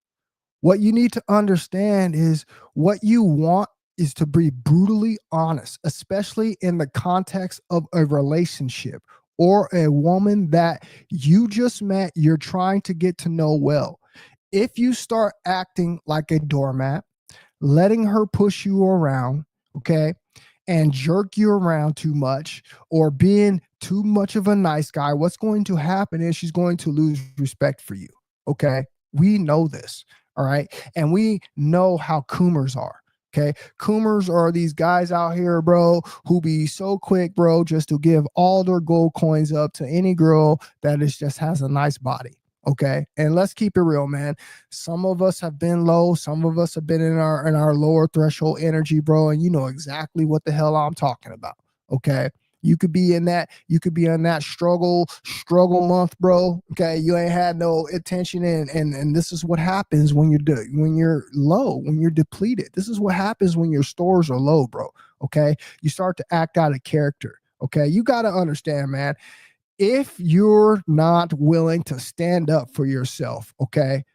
Speaker 2: What you need to understand is what you want is to be brutally honest, especially in the context of a relationship or a woman that you just met, you're trying to get to know well. If you start acting like a doormat, letting her push you around, okay, and jerk you around too much or being too much of a nice guy, what's going to happen is she's going to lose respect for you, okay? We know this, all right? And we know how coomers are. Okay. Coomers are these guys out here, bro, who be so quick, bro, just to give all their gold coins up to any girl that is just has a nice body. Okay. And let's keep it real, man. Some of us have been low, some of us have been in our lower threshold energy, bro, and you know exactly what the hell I'm talking about. Okay. You could be in that struggle month, bro. Okay. You ain't had no attention and this is what happens when you're low, when you're depleted. This is what happens when your stores are low, bro. Okay. You start to act out of character. Okay. You got to understand, man. If you're not willing to stand up for yourself, okay,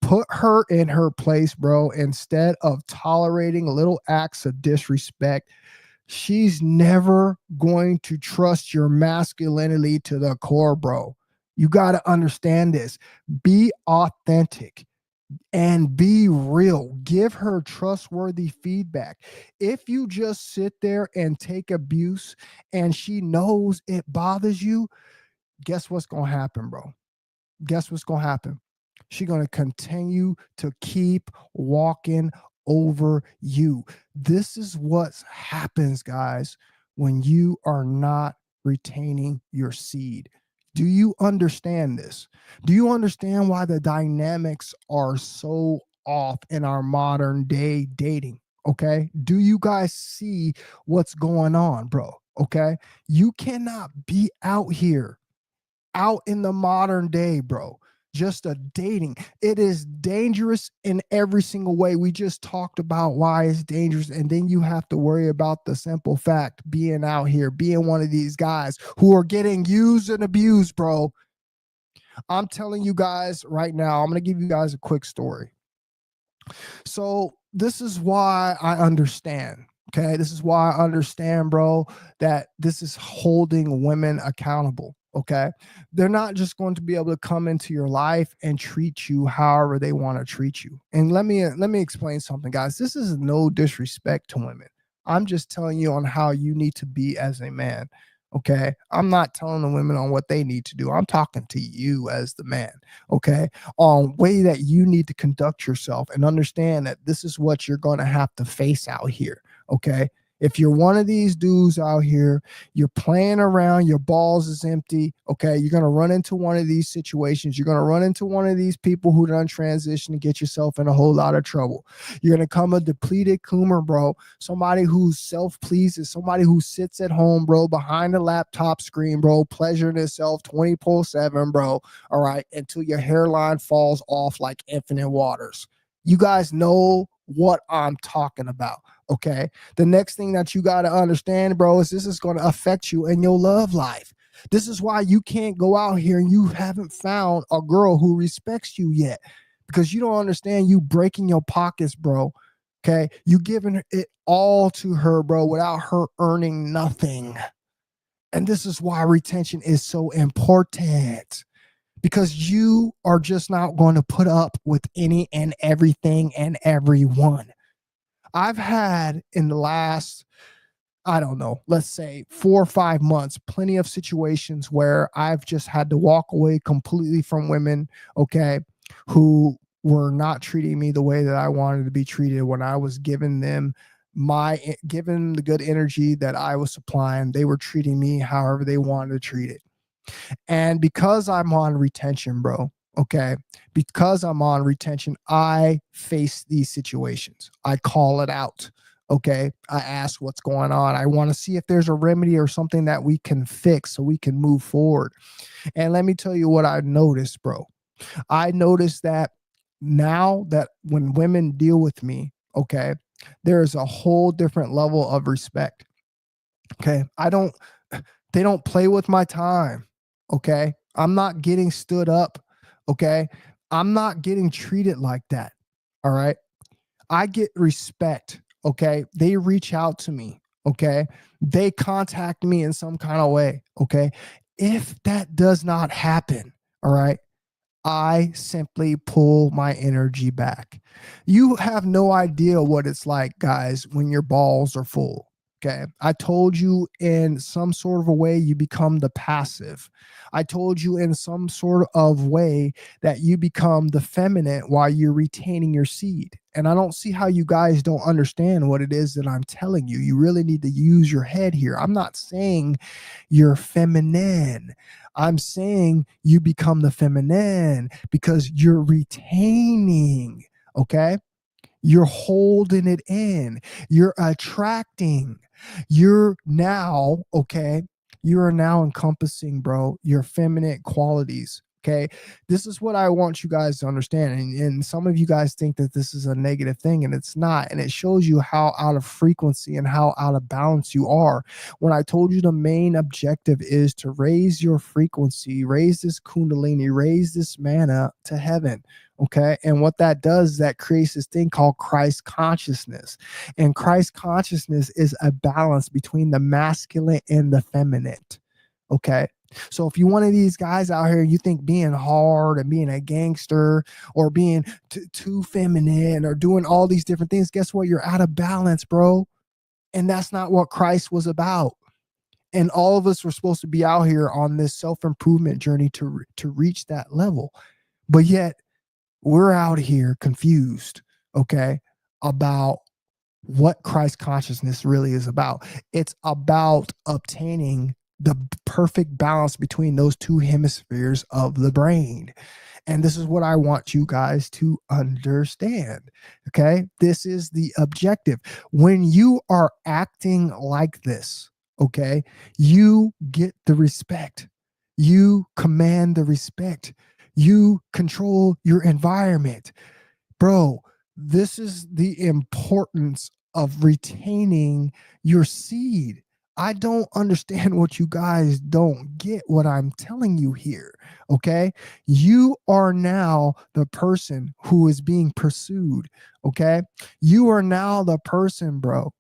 Speaker 2: put her in her place, bro, instead of tolerating little acts of disrespect. She's never going to trust your masculinity to the core, bro. You got to understand this. Be authentic and be real. Give her trustworthy feedback. If you just sit there and take abuse and she knows it bothers you, guess what's going to happen, bro? Guess what's going to happen? She's going to continue to keep walking over you. This is what happens, guys, when you are not retaining your seed. Do you understand this? Do you understand why the dynamics are so off in our modern day dating? Okay. Do you guys see what's going on, bro? Okay. You cannot be out in the modern day, bro, just a dating. It is dangerous in every single way. We just talked about why it's dangerous. And then you have to worry about the simple fact being out here, being one of these guys who are getting used and abused, bro. I'm telling you guys right now, I'm going to give you guys a quick story. So this is why I understand. Okay. This is why I understand, bro, that this is holding women accountable. Okay. They're not just going to be able to come into your life and treat you however they want to treat you. And let me explain something, guys. This is no disrespect to women. I'm just telling you on how you need to be as a man. Okay. I'm not telling the women on what they need to do. I'm talking to you as the man. Okay. On way that you need to conduct yourself and understand that this is what you're going to have to face out here. Okay. If you're one of these dudes out here, you're playing around, your balls is empty. Okay. You're going to run into one of these situations. You're going to run into one of these people who done transition and get yourself in a whole lot of trouble. You're going to come a depleted coomer, bro. Somebody who's self-pleases, somebody who sits at home, bro, behind a laptop screen, bro, pleasuring himself 24/7, bro. All right. Until your hairline falls off like infinite waters. You guys know what I'm talking about. Okay. The next thing that you got to understand, bro, is this is going to affect you in your love life. This is why you can't go out here and you haven't found a girl who respects you yet, because you don't understand you breaking your pockets, bro. Okay. You giving it all to her, bro, without her earning nothing. And this is why retention is so important, because you are just not going to put up with any and everything and everyone. I've had in the last, I don't know, let's say 4 or 5 months, plenty of situations where I've just had to walk away completely from women, okay, who were not treating me the way that I wanted to be treated when I was giving them given the good energy that I was supplying. They were treating me however they wanted to treat it. And because I'm on retention, bro, Okay. Because I'm on retention, I face these situations. I call it out. Okay. I ask what's going on. I want to see if there's a remedy or something that we can fix so we can move forward. And let me tell you what I noticed, bro. I noticed that now that when women deal with me, okay, there's a whole different level of respect. Okay. They don't play with my time. Okay. I'm not getting stood up. Okay. I'm not getting treated like that. All right. I get respect. Okay. They reach out to me. Okay. They contact me in some kind of way. Okay. If that does not happen, all right, I simply pull my energy back. You have no idea what it's like, guys, when your balls are full. Okay. I told you in some sort of a way you become the passive. I told you in some sort of way that you become the feminine while you're retaining your seed. And I don't see how you guys don't understand what it is that I'm telling you. You really need to use your head here. I'm not saying you're feminine. I'm saying you become the feminine because you're retaining, okay? You're holding it in. You're attracting. You're now, okay? You are now encompassing, bro, your feminine qualities. Okay. This is what I want you guys to understand. And some of you guys think that this is a negative thing, and it's not. And it shows you how out of frequency and how out of balance you are. When I told you the main objective is to raise your frequency, raise this kundalini, raise this mana to heaven. Okay. And what that does is that creates this thing called Christ consciousness. And Christ consciousness is a balance between the masculine and the feminine. Okay. So if you're one of these guys out here, you think being hard and being a gangster or being too feminine or doing all these different things, guess what? You're out of balance, bro. And that's not what Christ was about. And all of us were supposed to be out here on this self-improvement journey to reach that level. But yet we're out here confused, okay, about what Christ consciousness really is about. It's about obtaining the perfect balance between those two hemispheres of the brain. And this is what I want you guys to understand. Okay. This is the objective. When you are acting like this, okay, you get the respect. You command the respect. You control your environment. Bro, this is the importance of retaining your seed. I don't understand what you guys don't get what I'm telling you here. Okay. You are now the person who is being pursued. Okay. You are now the person, bro,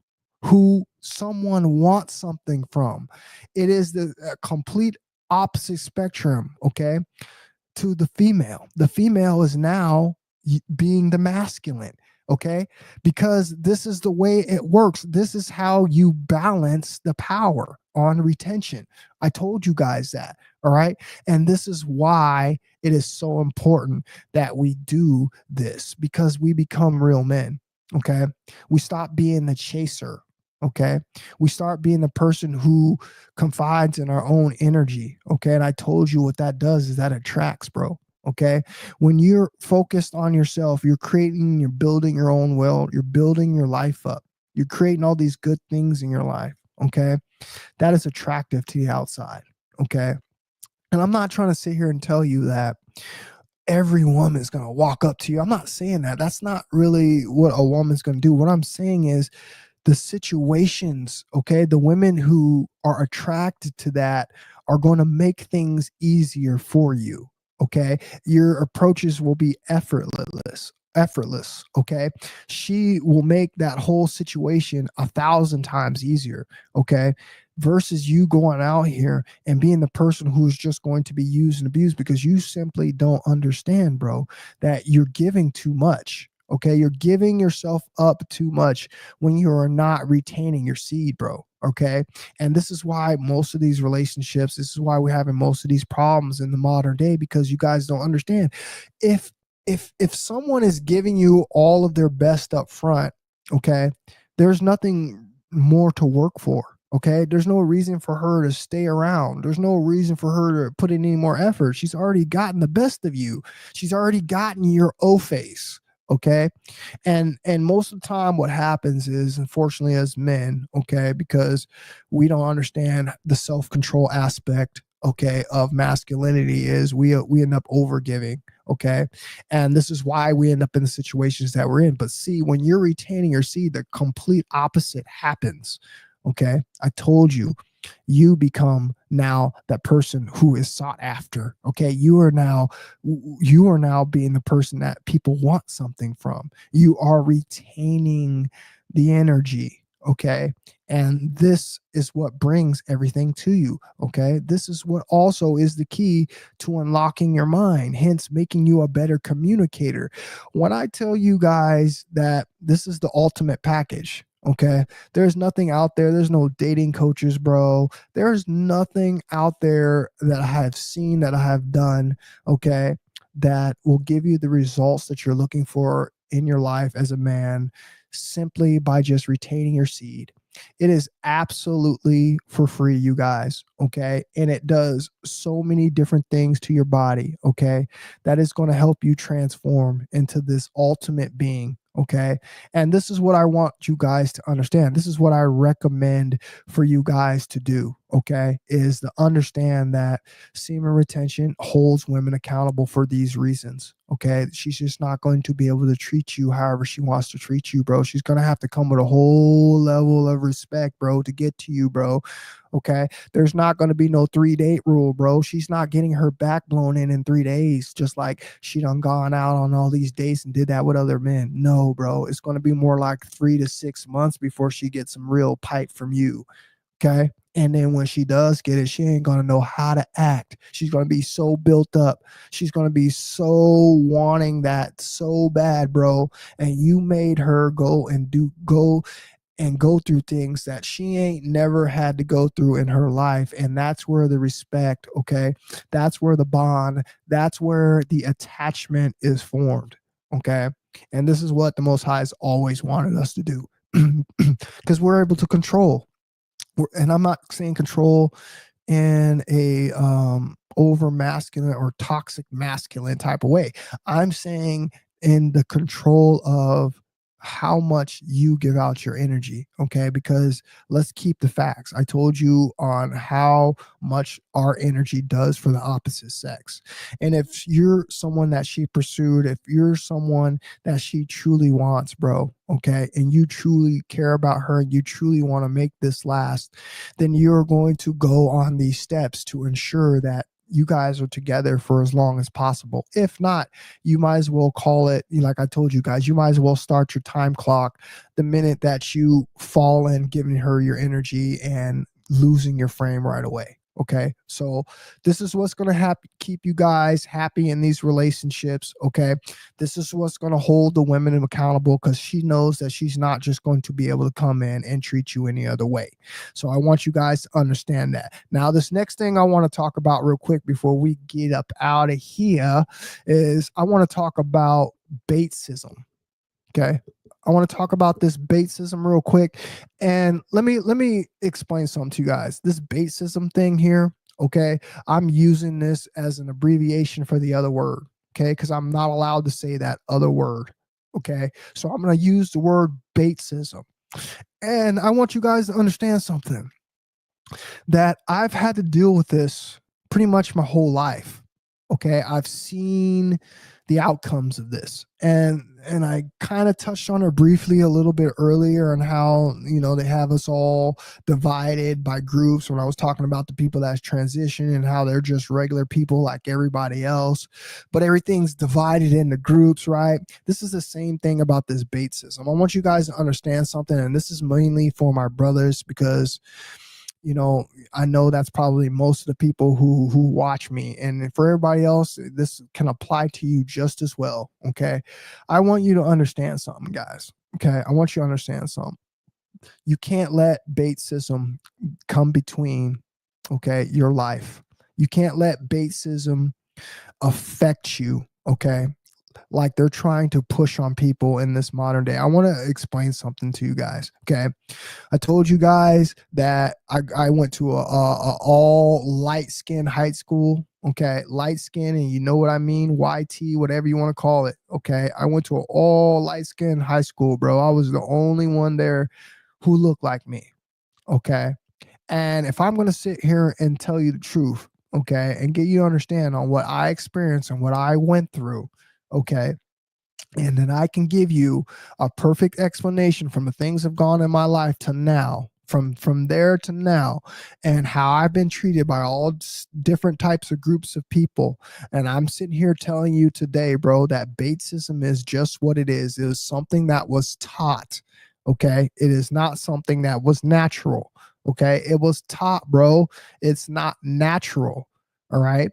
Speaker 2: who someone wants something from. It is the complete opposite spectrum. Okay. To the female. The female is now being the masculine, okay? Because this is the way it works. This is how you balance the power on retention. I told you guys that, all right? And this is why it is so important that we do this, because we become real men, okay? We stop being the chaser, okay? We start being the person who confides in our own energy, okay? And I told you what that does is that attracts, bro. Okay. When you're focused on yourself, you're building your own world, you're building your life up, you're creating all these good things in your life. Okay. That is attractive to the outside. Okay. And I'm not trying to sit here and tell you that every woman is going to walk up to you. I'm not saying that. That's not really what a woman's going to do. What I'm saying is the situations, okay, the women who are attracted to that are going to make things easier for you. Okay. Your approaches will be effortless. Okay. She will make that whole situation 1,000 times easier. Okay. Versus you going out here and being the person who's just going to be used and abused because you simply don't understand, bro, that you're giving too much. Okay. You're giving yourself up too much when you are not retaining your seed, bro. Okay. And this is why most of these relationships, this is why we're having most of these problems in the modern day, because you guys don't understand. If someone is giving you all of their best up front, okay, there's nothing more to work for. Okay. There's no reason for her to stay around. There's no reason for her to put in any more effort. She's already gotten the best of you. She's already gotten your O face. Okay. And most of the time what happens is, unfortunately, as men, okay, because we don't understand the self-control aspect, okay, of masculinity, is we end up overgiving. Okay. And this is why we end up in the situations that we're in. But see, when you're retaining your seed, the complete opposite happens. Okay. I told you, you become now that person who is sought after. Okay. You are now being the person that people want something from. You are retaining the energy. Okay. And this is what brings everything to you. Okay. This is what also is the key to unlocking your mind, hence making you a better communicator. When I tell you guys that this is the ultimate package, okay, there's nothing out there. There's no dating coaches, bro. There's nothing out there that I have seen, that I have done, okay, that will give you the results that you're looking for in your life as a man, simply by just retaining your seed. It is absolutely for free, you guys, okay? And it does so many different things to your body, okay? That is going to help you transform into this ultimate being, okay? And this is what I want you guys to understand. This is what I recommend for you guys to do, okay? Is to understand that semen retention holds women accountable for these reasons, okay? She's just not going to be able to treat you however she wants to treat you, bro. She's going to have to come with a whole level of respect, bro, to get to you, bro. Okay. There's not going to be no 3-date rule, bro. She's not getting her back blown in 3 days, just like she done gone out on all these dates and did that with other men. No, bro. It's going to be more like 3 to 6 months before she gets some real pipe from you. Okay. And then when she does get it, she ain't going to know how to act. She's going to be so built up. She's going to be so wanting that so bad, bro. And you made her go through things that she ain't never had to go through in her life. And that's where the respect, okay, that's where the bond, that's where the attachment is formed. Okay. And this is what the Most High has always wanted us to do, because we're able to control. And I'm not saying control in a over masculine or toxic masculine type of way. I'm saying in the control of how much you give out your energy. Okay. Because let's keep the facts. I told you on how much our energy does for the opposite sex. And if you're someone that she pursued, if you're someone that she truly wants, bro, okay, and you truly care about her and you truly want to make this last, then you're going to go on these steps to ensure that you guys are together for as long as possible. If not, you might as well call it, like I told you guys, you might as well start your time clock the minute that you fall in giving her your energy and losing your frame right away. Okay. So this is what's going to keep you guys happy in these relationships. Okay. This is what's going to hold the women accountable, because she knows that she's not just going to be able to come in and treat you any other way. So I want you guys to understand that. Now, this next thing I want to talk about real quick before we get up out of here is I want to talk about BAITCISM. Okay. I want to talk about this BAITCISM real quick. And let me explain something to you guys. This BAITCISM thing here, okay, I'm using this as an abbreviation for the other word, okay, because I'm not allowed to say that other word, okay? So I'm going to use the word BAITCISM. And I want you guys to understand something, that I've had to deal with this pretty much my whole life. Okay. I've seen the outcomes of this. And I kind of touched on it briefly a little bit earlier, on how, they have us all divided by groups, when I was talking about the people that's transitioned and how they're just regular people like everybody else, but everything's divided into groups, right? This is the same thing about this BAITCISM. I want you guys to understand something, and this is mainly for my brothers, because I know that's probably most of the people who watch me, and for everybody else, this can apply to you just as well. Okay. I want you to understand something, guys. Okay. I want you to understand something. You can't let BAITCISM come between, okay, your life. You can't let BAITCISM affect you. Okay. like they're trying to push on people in this modern day. I want to explain something to you guys. Okay. I told you guys that I went to a all light skin high school. Okay. Light skin, and you know what I mean? YT, whatever you want to call it. Okay. I went to an all light skin high school, bro. I was the only one there who looked like me. Okay. And if I'm going to sit here and tell you the truth, okay, and get you to understand on what I experienced and what I went through, okay, and then I can give you a perfect explanation from the things that have gone in my life to now, from there to now, and how I've been treated by all different types of groups of people. And I'm sitting here telling you today, bro, that BAITCISM is just what it is. It is something that was taught. Okay. It is not something that was natural. Okay. It was taught, bro. It's not natural. All right.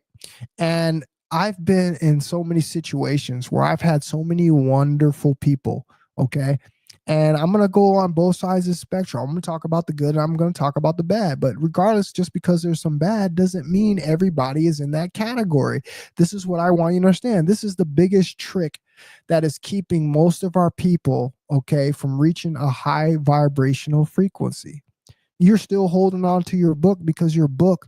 Speaker 2: And I've been in so many situations where I've had so many wonderful people. Okay. And I'm going to go on both sides of the spectrum. I'm going to talk about the good and I'm going to talk about the bad. But regardless, just because there's some bad doesn't mean everybody is in that category. This is what I want you to understand. This is the biggest trick that is keeping most of our people, okay, from reaching a high vibrational frequency. You're still holding on to your book because your book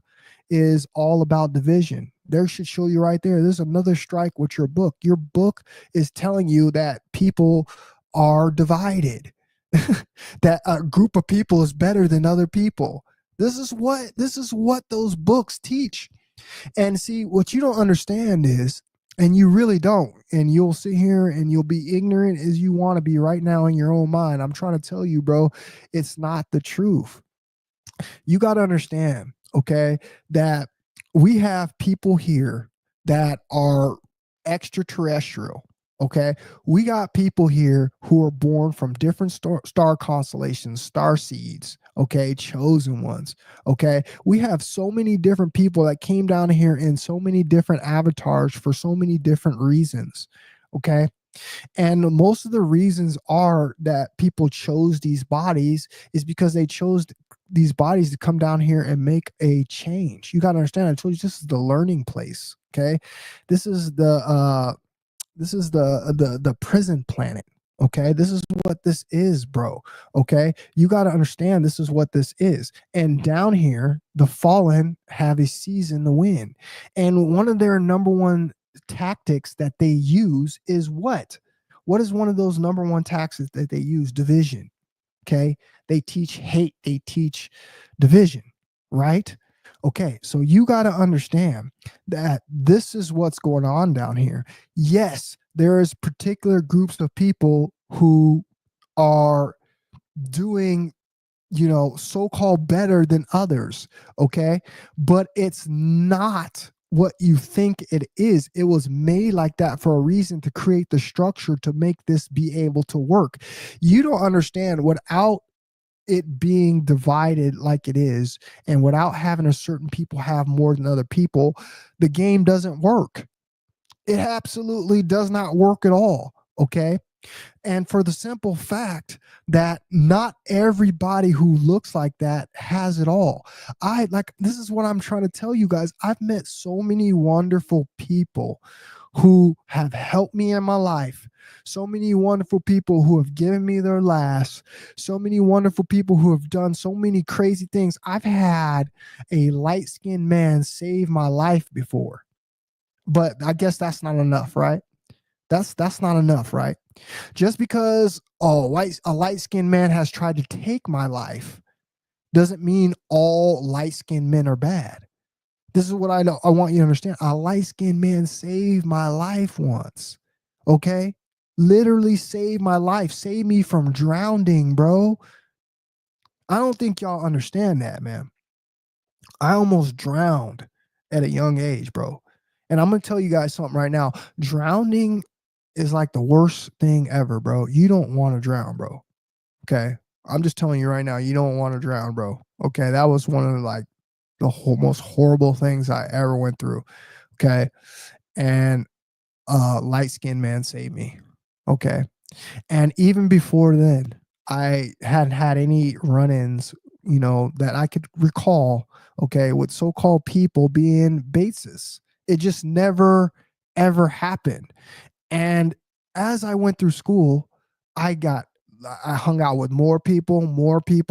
Speaker 2: is all about division. There should show you right there. There's another strike with your book. Your book is telling you that people are divided, that a group of people is better than other people. This is what those books teach. And see, what you don't understand is, and you really don't, and you'll sit here and you'll be ignorant as you want to be right now in your own mind. I'm trying to tell you, bro, it's not the truth. You got to understand, okay, that we have people here that are extraterrestrial. Okay, we got people here who are born from different star constellations, star seeds. Okay, chosen ones. Okay, we have so many different people that came down here in so many different avatars for so many different reasons. Okay, and most of the reasons are that people chose these bodies is because they chose these bodies to come down here and make a change. You got to understand, I told you this is the learning place. Okay, this is the prison planet. Okay, this is what this is, bro. Okay, you got to understand this is what this is. And down here, the fallen have a season to win, and one of their number one tactics that they use is what is one of those number one tactics that they use? Division. Okay, they teach hate, they teach division, right? Okay, so you got to understand that this is what's going on down here. Yes, there is particular groups of people who are doing, so-called better than others. Okay, but it's not what you think it is. It was made like that for a reason, to create the structure to make this be able to work. You don't understand, without it being divided like it is, and without having a certain people have more than other people, the game doesn't work. It absolutely does not work at all. Okay. And for the simple fact that not everybody who looks like that has it all. This is what I'm trying to tell you guys. I've met so many wonderful people who have helped me in my life. So many wonderful people who have given me their last. So many wonderful people who have done so many crazy things. I've had a light-skinned man save my life before. But I guess that's not enough, right? That's not enough, right? Just because a light-skinned man has tried to take my life doesn't mean all light-skinned men are bad. This is what I know. I want you to understand. A light-skinned man saved my life once. Okay? Literally saved my life. Saved me from drowning, bro. I don't think y'all understand that, man. I almost drowned at a young age, bro. And I'm going to tell you guys something right now. Drowning is like the worst thing ever, bro. You don't want to drown, bro. Okay. I'm just telling you right now, you don't want to drown, bro. Okay. That was one of the most horrible things I ever went through. Okay. And light-skinned man saved me. Okay. And even before then, I hadn't had any run-ins, that I could recall, okay, with so-called people being bases. It just never, ever happened. And as I went through school, I hung out with more people.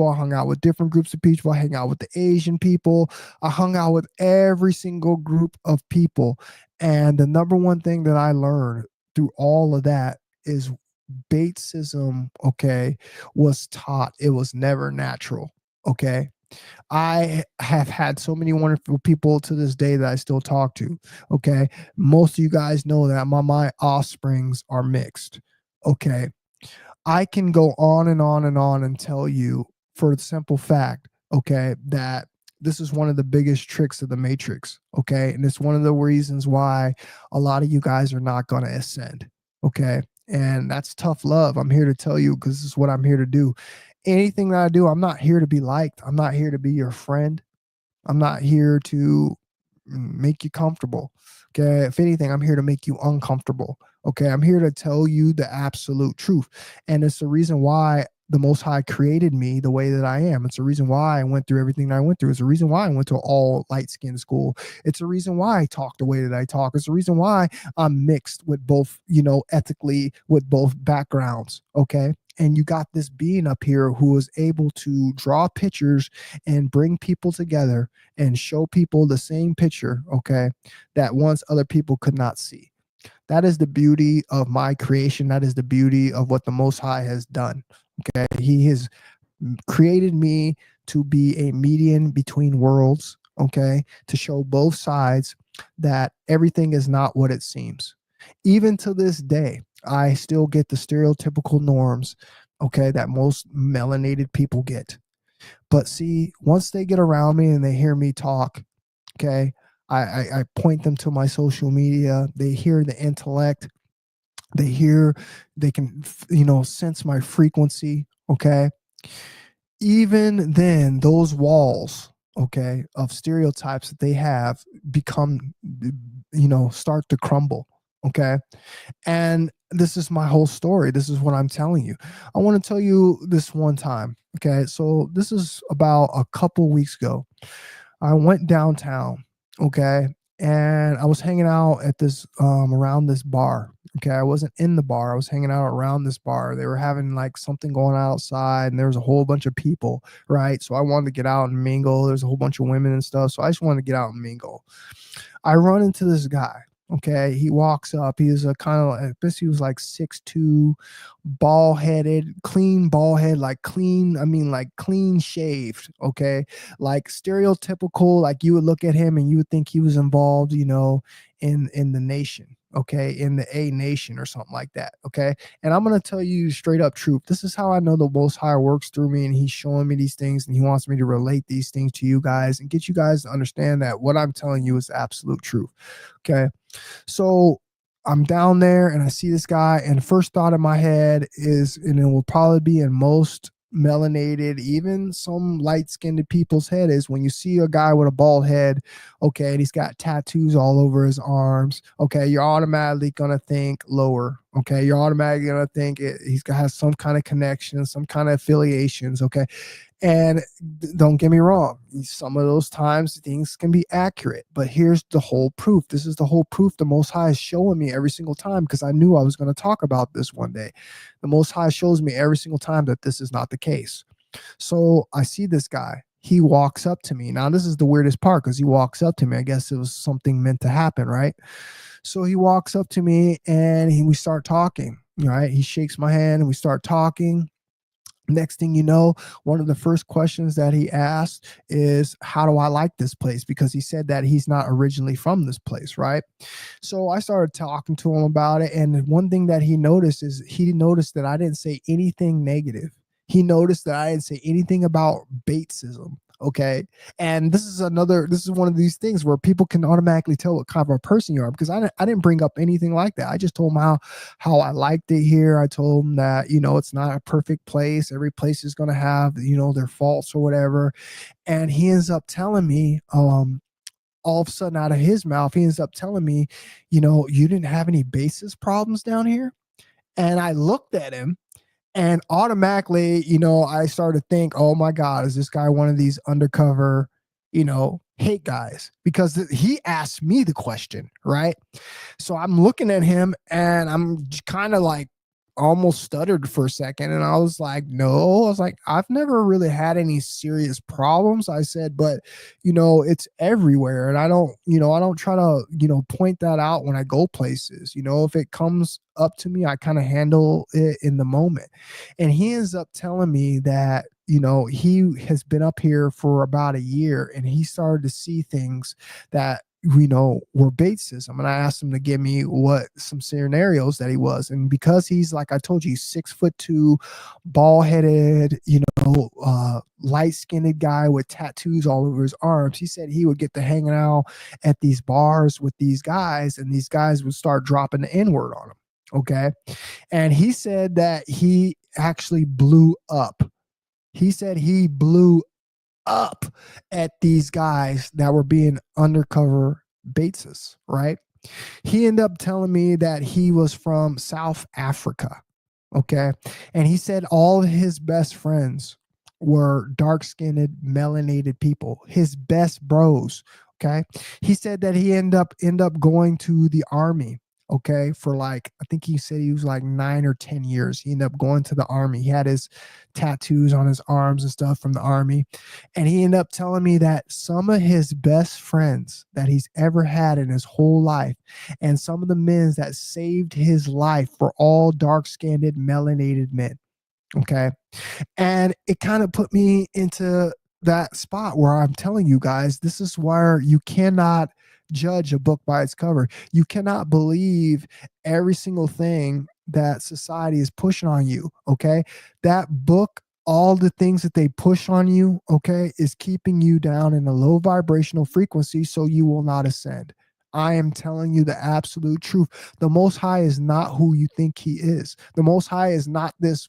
Speaker 2: I hung out with different groups of people. I hung out with the Asian people. I hung out with every single group of people. And the number one thing that I learned through all of that is Batesism, okay, was taught. It was never natural. Okay. I have had so many wonderful people to this day that I still talk to. Okay. Most of you guys know that my offsprings are mixed. Okay. I can go on and on and on and tell you for the simple fact, okay, that this is one of the biggest tricks of the matrix. Okay. And it's one of the reasons why a lot of you guys are not going to ascend. Okay. And that's tough love. I'm here to tell you because this is what I'm here to do. Anything that I do, I'm not here to be liked. I'm not here to be your friend. I'm not here to make you comfortable. Okay. If anything, I'm here to make you uncomfortable. Okay. I'm here to tell you the absolute truth. And it's the reason why the Most High created me the way that I am. It's the reason why I went through everything that I went through. It's the reason why I went to all light skinned school. It's the reason why I talk the way that I talk. It's the reason why I'm mixed with both, ethically with both backgrounds. Okay. And you got this being up here who was able to draw pictures and bring people together and show people the same picture, okay, that once other people could not see. That is the beauty of my creation. That is the beauty of what the Most High has done. Okay. He has created me to be a median between worlds, okay, to show both sides that everything is not what it seems. Even to this day, I still get the stereotypical norms, okay, that most melanated people get. But see, once they get around me and they hear me talk, okay, I point them to my social media. They hear the intellect. They can, sense my frequency. Okay. Even then, those walls, okay, of stereotypes that they have become, start to crumble. Okay. And this is my whole story. This is what I'm telling you. I want to tell you this one time. Okay. So this is about a couple weeks ago. I went downtown, okay, and I was hanging out at this around this bar. Okay, I wasn't in the bar. I was hanging out around this bar. They were having like something going on outside, and there was a whole bunch of people, right? So I wanted to get out and mingle. There's a whole bunch of women and stuff. So I just wanted to get out and mingle. I run into this guy. Okay, he walks up. He is a kind of, I guess he was like 6'2", bald headed, clean bald head, like clean. I mean, like clean shaved. Okay, like stereotypical. Like you would look at him and you would think he was involved, in the nation. Okay, in the A nation or something like that. Okay, and I'm gonna tell you straight up truth. This is how I know the Most High works through me, and He's showing me these things, and He wants me to relate these things to you guys and get you guys to understand that what I'm telling you is absolute truth. Okay. So I'm down there and I see this guy, and the first thought in my head is, and it will probably be in most melanated, even some light-skinned people's head, is when you see a guy with a bald head, okay, and he's got tattoos all over his arms, okay, you're automatically gonna think lower. Okay, you're automatically gonna think has some kind of connection, some kind of affiliations. Okay, and don't get me wrong, some of those times things can be accurate, but here's the whole proof. This is the whole proof the Most High is showing me every single time, because I knew I was going to talk about this one day. The Most High shows me every single time that this is not the case. So I see this guy. He walks up to me. Now, this is the weirdest part, because he walks up to me. I guess it was something meant to happen, right? So he walks up to me and we start talking, right? He shakes my hand and we start talking. Next thing you know, one of the first questions that he asked is, how do I like this place? Because he said that he's not originally from this place, right? So I started talking to him about it. And one thing that he noticed is he noticed that I didn't say anything negative. He noticed that I didn't say anything about Batesism. Okay. And this is one of these things where people can automatically tell what kind of a person you are, because I didn't bring up anything like that. I just told him how I liked it here. I told him that, it's not a perfect place. Every place is going to have, their faults or whatever. And he ends up telling me, all of a sudden out of his mouth, he ends up telling me, you didn't have any basis problems down here. And I looked at him. And automatically, I started to think, oh my God, is this guy one of these undercover, hate guys, because he asked me the question, right? So I'm looking at him and I'm kind of like almost stuttered for a second. And I was like, no, I was like, I've never really had any serious problems. I said, but it's everywhere. And I don't try to, point that out when I go places. If it comes up to me, I kind of handle it in the moment. And he ends up telling me that, he has been up here for about a year and he started to see things that were BAITCISM. And I asked him to give me what some scenarios that he was. And because he's, like I told you, 6'2", bald headed, light skinned guy with tattoos all over his arms, he said he would get to hanging out at these bars with these guys and these guys would start dropping the N-word on him. Okay. And he said that he actually blew up. He said he blew up at these guys that were being undercover BAITCISM, right? He ended up telling me that he was from South Africa. Okay. And he said all of his best friends were dark-skinned, melanated people, his best bros. Okay. He said that he end up going to the army. Okay. For like, I think he said he was like 9 or 10 years. He ended up going to the army. He had his tattoos on his arms and stuff from the army. And he ended up telling me that some of his best friends that he's ever had in his whole life and some of the men that saved his life were all dark-skinned, melanated men. Okay. And it kind of put me into that spot where I'm telling you guys, this is where you cannot judge a book by its cover. You cannot believe every single thing that society is pushing on you. Okay. That book, all the things that they push on you, okay, is keeping you down in a low vibrational frequency so you will not ascend. I am telling you the absolute truth. The Most High is not who you think he is. The Most High is not this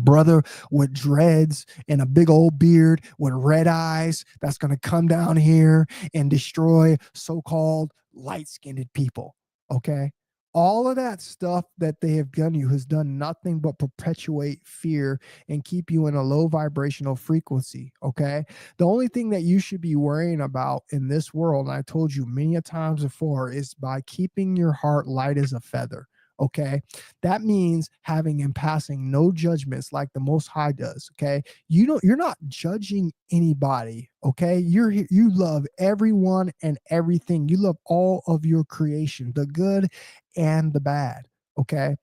Speaker 2: brother with dreads and a big old beard with red eyes that's going to come down here and destroy so-called light-skinned people. Okay. All of that stuff that they have done you has done nothing but perpetuate fear and keep you in a low vibrational frequency. Okay. The only thing that you should be worrying about in this world, and I told you many a times before, is by keeping your heart light as a feather. Okay. That means having and passing no judgments like the Most High does. Okay. You're not judging anybody. Okay. You love everyone and everything. You love all of your creation, the good and the bad. Okay.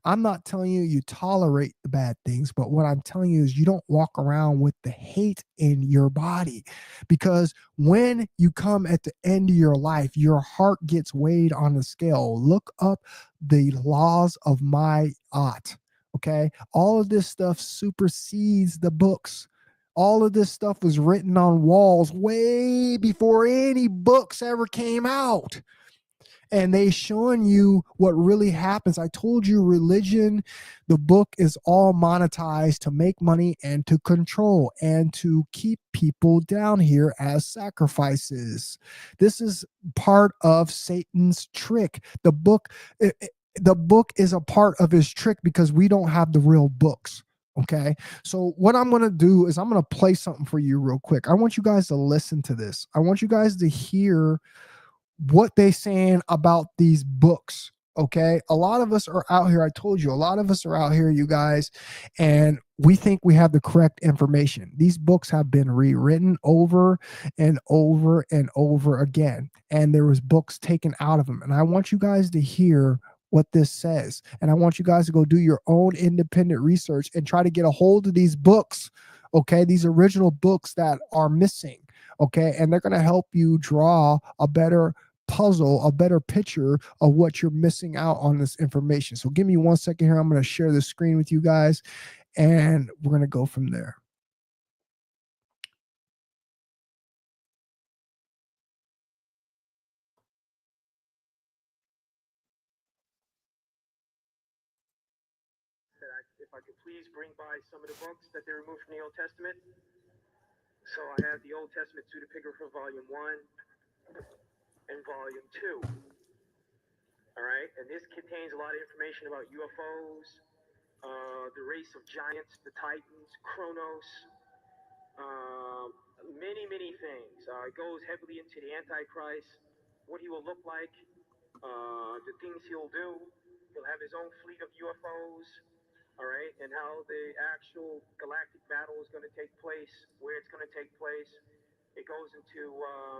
Speaker 2: I'm not telling you tolerate the bad things, but what I'm telling you is you don't walk around with the hate in your body, because when you come at the end of your life, your heart gets weighed on the scale. Look up the laws of my art. Okay. All of this stuff supersedes the books. All of this stuff was written on walls way before any books ever came out. And they showing you what really happens. I told you religion, the book is all monetized to make money and to control and to keep people down here as sacrifices. This is part of Satan's trick. The book is a part of his trick because we don't have the real books. Okay. So what I'm going to do is I'm going to play something for you real quick. I want you guys to listen to this. I want you guys to hear what they saying about these books. Okay. A lot of us are out here. I told you, a lot of us are out here, you guys, and we think we have the correct information. These books have been rewritten over and over and over again. And there was books taken out of them. And I want you guys to hear what this says. And I want you guys to go do your own independent research and try to get a hold of these books. Okay. These original books that are missing. Okay. And they're going to help you draw a better puzzle, a better picture of what you're missing out on this information. So give me 1 second here. I'm going to share the screen with you guys and we're going to go from there.
Speaker 4: If I could please bring by some of the books that they removed from the Old Testament. So I have the Old Testament Pseudepigrapha Volume 1 and Volume 2. All right, and this contains a lot of information about UFOs, the race of giants, the Titans, Kronos, many many things. It goes heavily into the Antichrist, what he will look like, the things he'll do. He'll have his own fleet of UFOs, all right, and how the actual galactic battle is going to take place, where it's going to take place. It goes into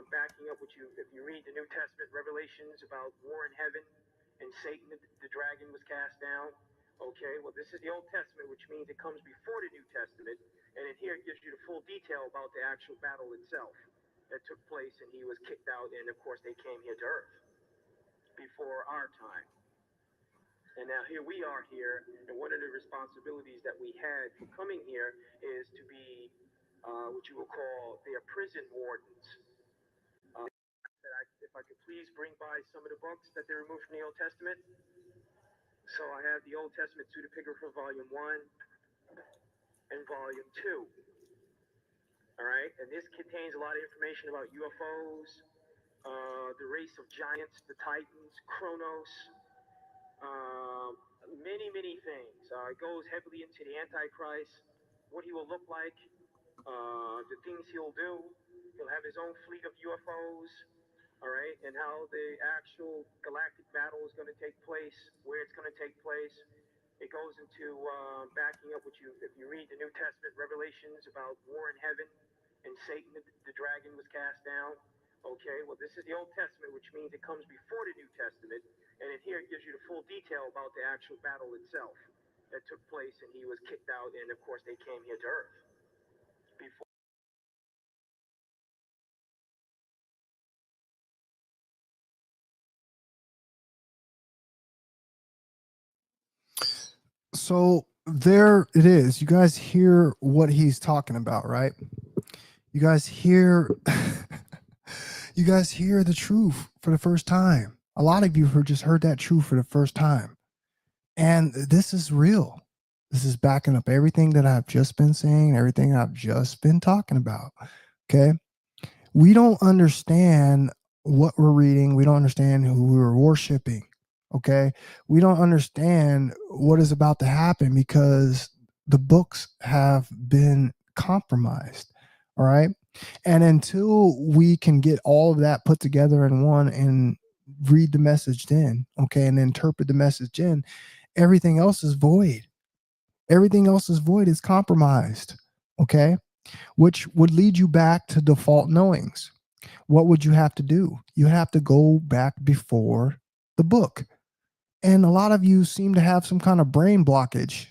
Speaker 4: backing up what if you read the New Testament revelations about war in heaven and Satan, the dragon, was cast down. Okay, well, this is the Old Testament, which means it comes before the New Testament. And in here, it gives you the full detail about the actual battle itself that took place, and he was kicked out. And of course, they came here to Earth before our time. And now here we are here, and one of the responsibilities that we had for coming here is to be what you will call their prison wardens. If I could please bring by some of the books that they removed from the Old Testament. So I have the Old Testament pseudepigrapha volume 1 and volume 2. All right, and this contains a lot of information about UFOs, the race of giants, the Titans, Kronos, many things. It goes heavily into the Antichrist, what he will look like, the things he'll do. He'll have his own fleet of UFOs, all right, and how the actual galactic battle is going to take place, where it's going to take place. It goes into backing up what if you read the New Testament revelations about war in heaven and Satan, the dragon, was cast down. Okay, well, this is the Old Testament, which means it comes before the New Testament. And in here, it gives you the full detail about the actual battle itself that took place, and he was kicked out. And of course, they came here to Earth before.
Speaker 2: So there it is. You guys hear what he's talking about, right? You guys hear you guys hear the truth for the first time. A lot of you have just heard that truth for the first time. And this is real. This is backing up everything that I've just been saying, everything I've just been talking about. Okay. We don't understand what we're reading. We don't understand who we're worshiping. Okay. We don't understand what is about to happen because the books have been compromised. All right. And until we can get all of that put together in one and read the message in, okay, and interpret the message in, everything else is void. Everything else is void, is compromised. Okay. Which would lead you back to default knowings. What would you have to do? You have to go back before the book. And a lot of you seem to have some kind of brain blockage.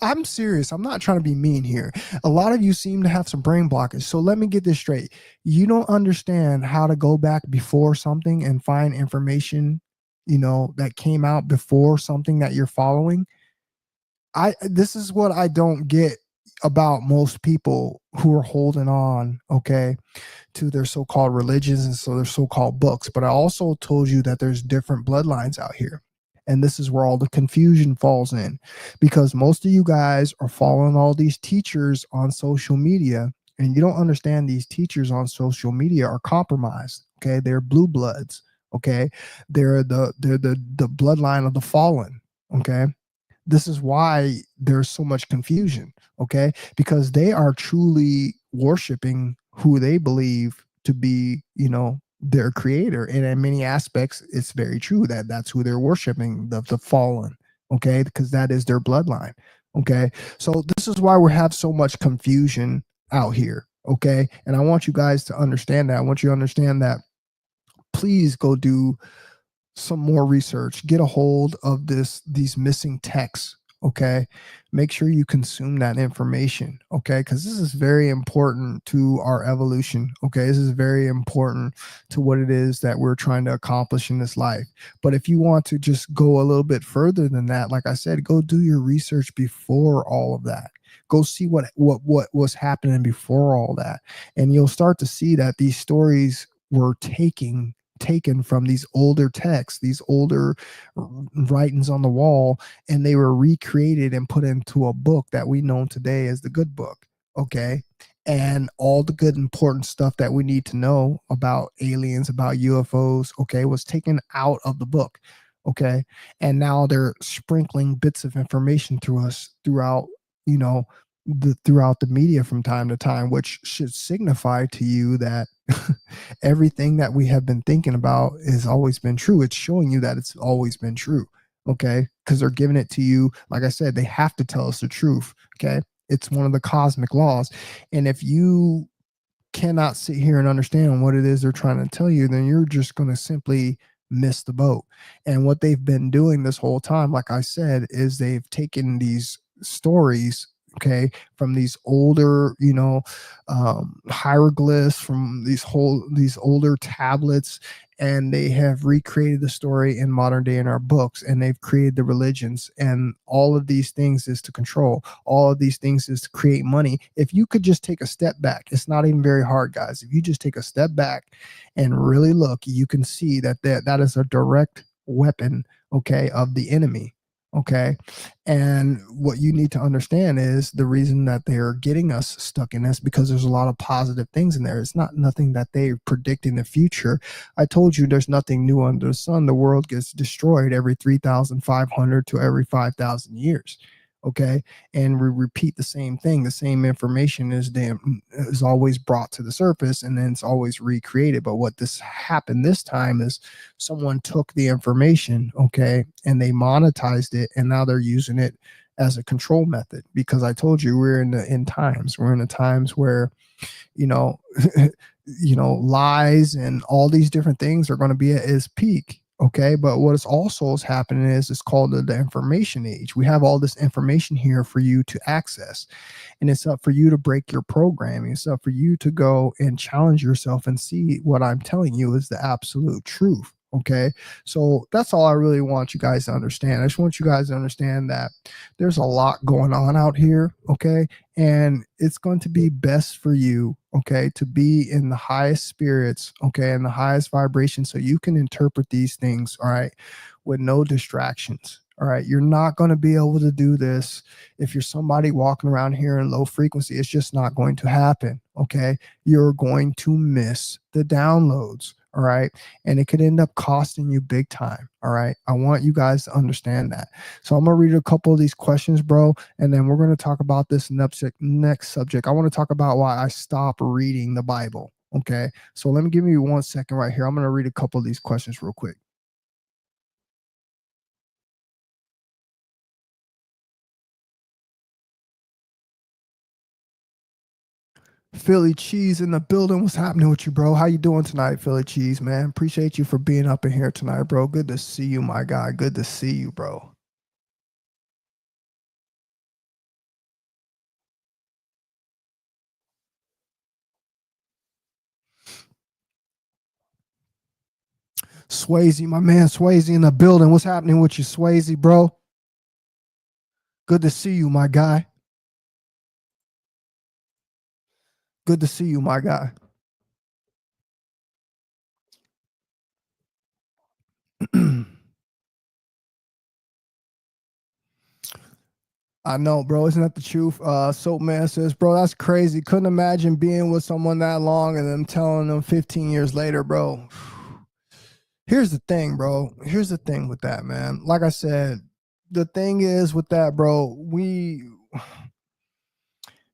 Speaker 2: I'm serious. I'm not trying to be mean here. A lot of you seem to have some brain blockage. So let me get this straight. You don't understand how to go back before something and find information, that came out before something that you're following. This is what I don't get about most people who are holding on, okay, to their so-called religions and so their so-called books. But I also told you that there's different bloodlines out here. And this is where all the confusion falls in, because most of you guys are following all these teachers on social media, and you don't understand these teachers on social media are compromised. Okay, they're blue bloods. Okay, they're the bloodline of the fallen. Okay, this is why there's so much confusion. Okay, because they are truly worshiping who they believe to be, their creator. And in many aspects, it's very true that that's who they're worshiping, the fallen. Okay, because that is their bloodline. Okay, so this is why we have so much confusion out here. Okay, and I want you guys to understand that. I want you to understand that. Please go do some more research, get a hold of these missing texts. Okay, make sure you consume that information. Okay, because this is very important to our evolution. Okay, this is very important to what it is that we're trying to accomplish in this life. But if you want to just go a little bit further than that, like I said, go do your research before all of that. Go see what was happening before all that, and you'll start to see that these stories were taken from these older texts, these older writings on the wall, and they were recreated and put into a book that we know today as the good book. Okay, and all the good important stuff that we need to know about aliens, about UFOs, okay, was taken out of the book. Okay, and now they're sprinkling bits of information through us throughout throughout the media from time to time, which should signify to you that everything that we have been thinking about has always been true. It's showing you that it's always been true. Okay. Because they're giving it to you. Like I said, they have to tell us the truth. Okay. It's one of the cosmic laws. And if you cannot sit here and understand what it is they're trying to tell you, then you're just going to simply miss the boat. And what they've been doing this whole time, like I said, is they've taken these stories, okay, from these older, hieroglyphs, from these older tablets, and they have recreated the story in modern day in our books, and they've created the religions, and all of these things is to control, all of these things is to create money. If you could just take a step back, it's not even very hard, guys. If you just take a step back and really look, you can see that is a direct weapon, okay, of the enemy. Okay. And what you need to understand is the reason that they're getting us stuck in this, because there's a lot of positive things in there. It's not nothing that they predict in the future. I told you there's nothing new under the sun. The world gets destroyed every 3,500 to every 5,000 years. Okay. And we repeat the same thing. The same information is always brought to the surface, and then it's always recreated. But what this happened this time is someone took the information, okay, and they monetized it, and now they're using it as a control method. Because I told you we're in the end times. We're in the times where, you know, lies and all these different things are going to be at its peak. Okay. But what is also is happening is it's called the information age. We have all this information here for you to access, and it's up for you to break your programming. It's up for you to go and challenge yourself and see what I'm telling you is the absolute truth. Okay. So that's all I really want you guys to understand. I just want you guys to understand that there's a lot going on out here. Okay. And it's going to be best for you, okay, to be in the highest spirits, okay, and the highest vibration, so you can interpret these things, all right, with no distractions. All right. You're not going to be able to do this if you're somebody walking around here in low frequency. It's just not going to happen. Okay. You're going to miss the downloads. All right. And it could end up costing you big time. All right. I want you guys to understand that. So I'm going to read a couple of these questions, bro. And then we're going to talk about this next subject. I want to talk about why I stopped reading the Bible. Okay. So let me give you 1 second right here. I'm going to read a couple of these questions real quick. Philly Cheese in the building. What's happening with you, bro? How you doing tonight, Philly Cheese, man? Appreciate you for being up in here tonight, bro. Good to see you, my guy. Good to see you, bro. Swayze, my man Swayze in the building. What's happening with you, Swayze, bro? Good to see you, my guy. Good to see you, my guy. I know, bro. Isn't that the truth? Soap Man says, bro, that's crazy. Couldn't imagine being with someone that long and then telling them 15 years later, bro. Here's the thing, bro. Here's the thing with that, man. Like I said, the thing is with that, bro,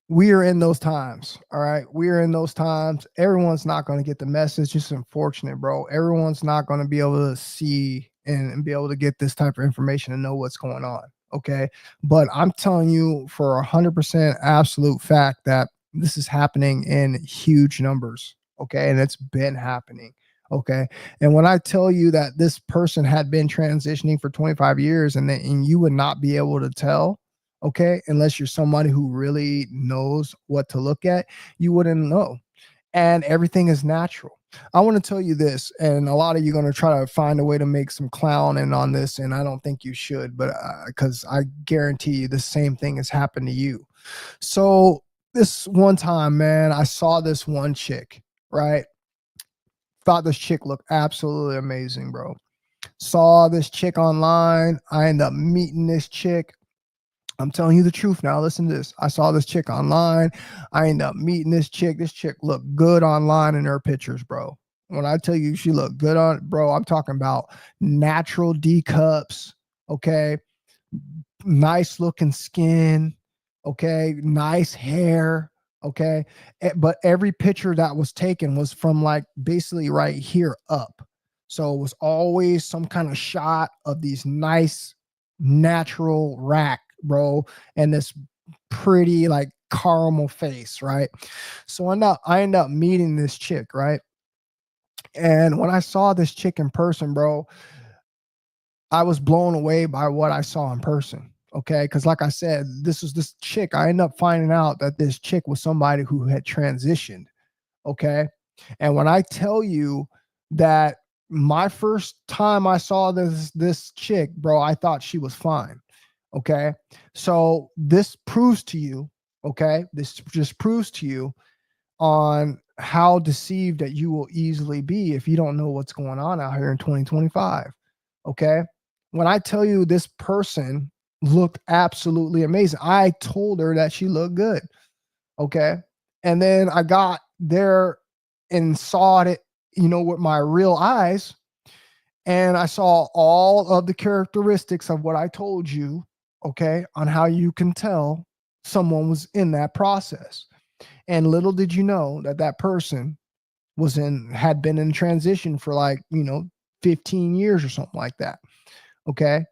Speaker 2: we are in those times. All right. We are in those times. Everyone's not going to get the message. It's unfortunate, bro. Everyone's not going to be able to see and be able to get this type of information and know what's going on. Okay. But I'm telling you for 100% absolute fact that this is happening in huge numbers. Okay. And it's been happening. Okay. And when I tell you that this person had been transitioning for 25 years and you would not be able to tell, okay, unless you're somebody who really knows what to look at, you wouldn't know. And everything is natural. I want to tell you this, and a lot of you are going to try to find a way to make some clowning on this, and I don't think you should, but because I guarantee you the same thing has happened to you. So this one time, man, I saw this one chick, right? Thought this chick looked absolutely amazing, bro. Saw this chick online. I ended up meeting this chick. I'm telling you the truth now. Listen to this. I saw this chick online. I ended up meeting this chick. This chick looked good online in her pictures, bro. When I tell you she looked good on, bro, I'm talking about natural D cups, okay? Nice looking skin, Okay, nice hair. Okay, but every picture that was taken was from like basically right here up. So it was always some kind of shot of these nice natural rack, bro, and this pretty like caramel face, right? So I end up meeting this chick, right? And when I saw this chick in person, bro, I was blown away by what I saw in person. Okay. Cause like I said, this chick. I ended up finding out that this chick was somebody who had transitioned. Okay. And when I tell you that my first time I saw this chick, bro, I thought she was fine. Okay. So this proves to you, okay, this just proves to you on how deceived that you will easily be if you don't know what's going on out here in 2025. Okay. When I tell you this person looked absolutely amazing, I told her that she looked good. Okay. And then I got there and saw it, with my real eyes. And I saw all of the characteristics of what I told you, okay, on how you can tell someone was in that process. And little did you know that that person had been in transition for like, 15 years or something like that. Okay.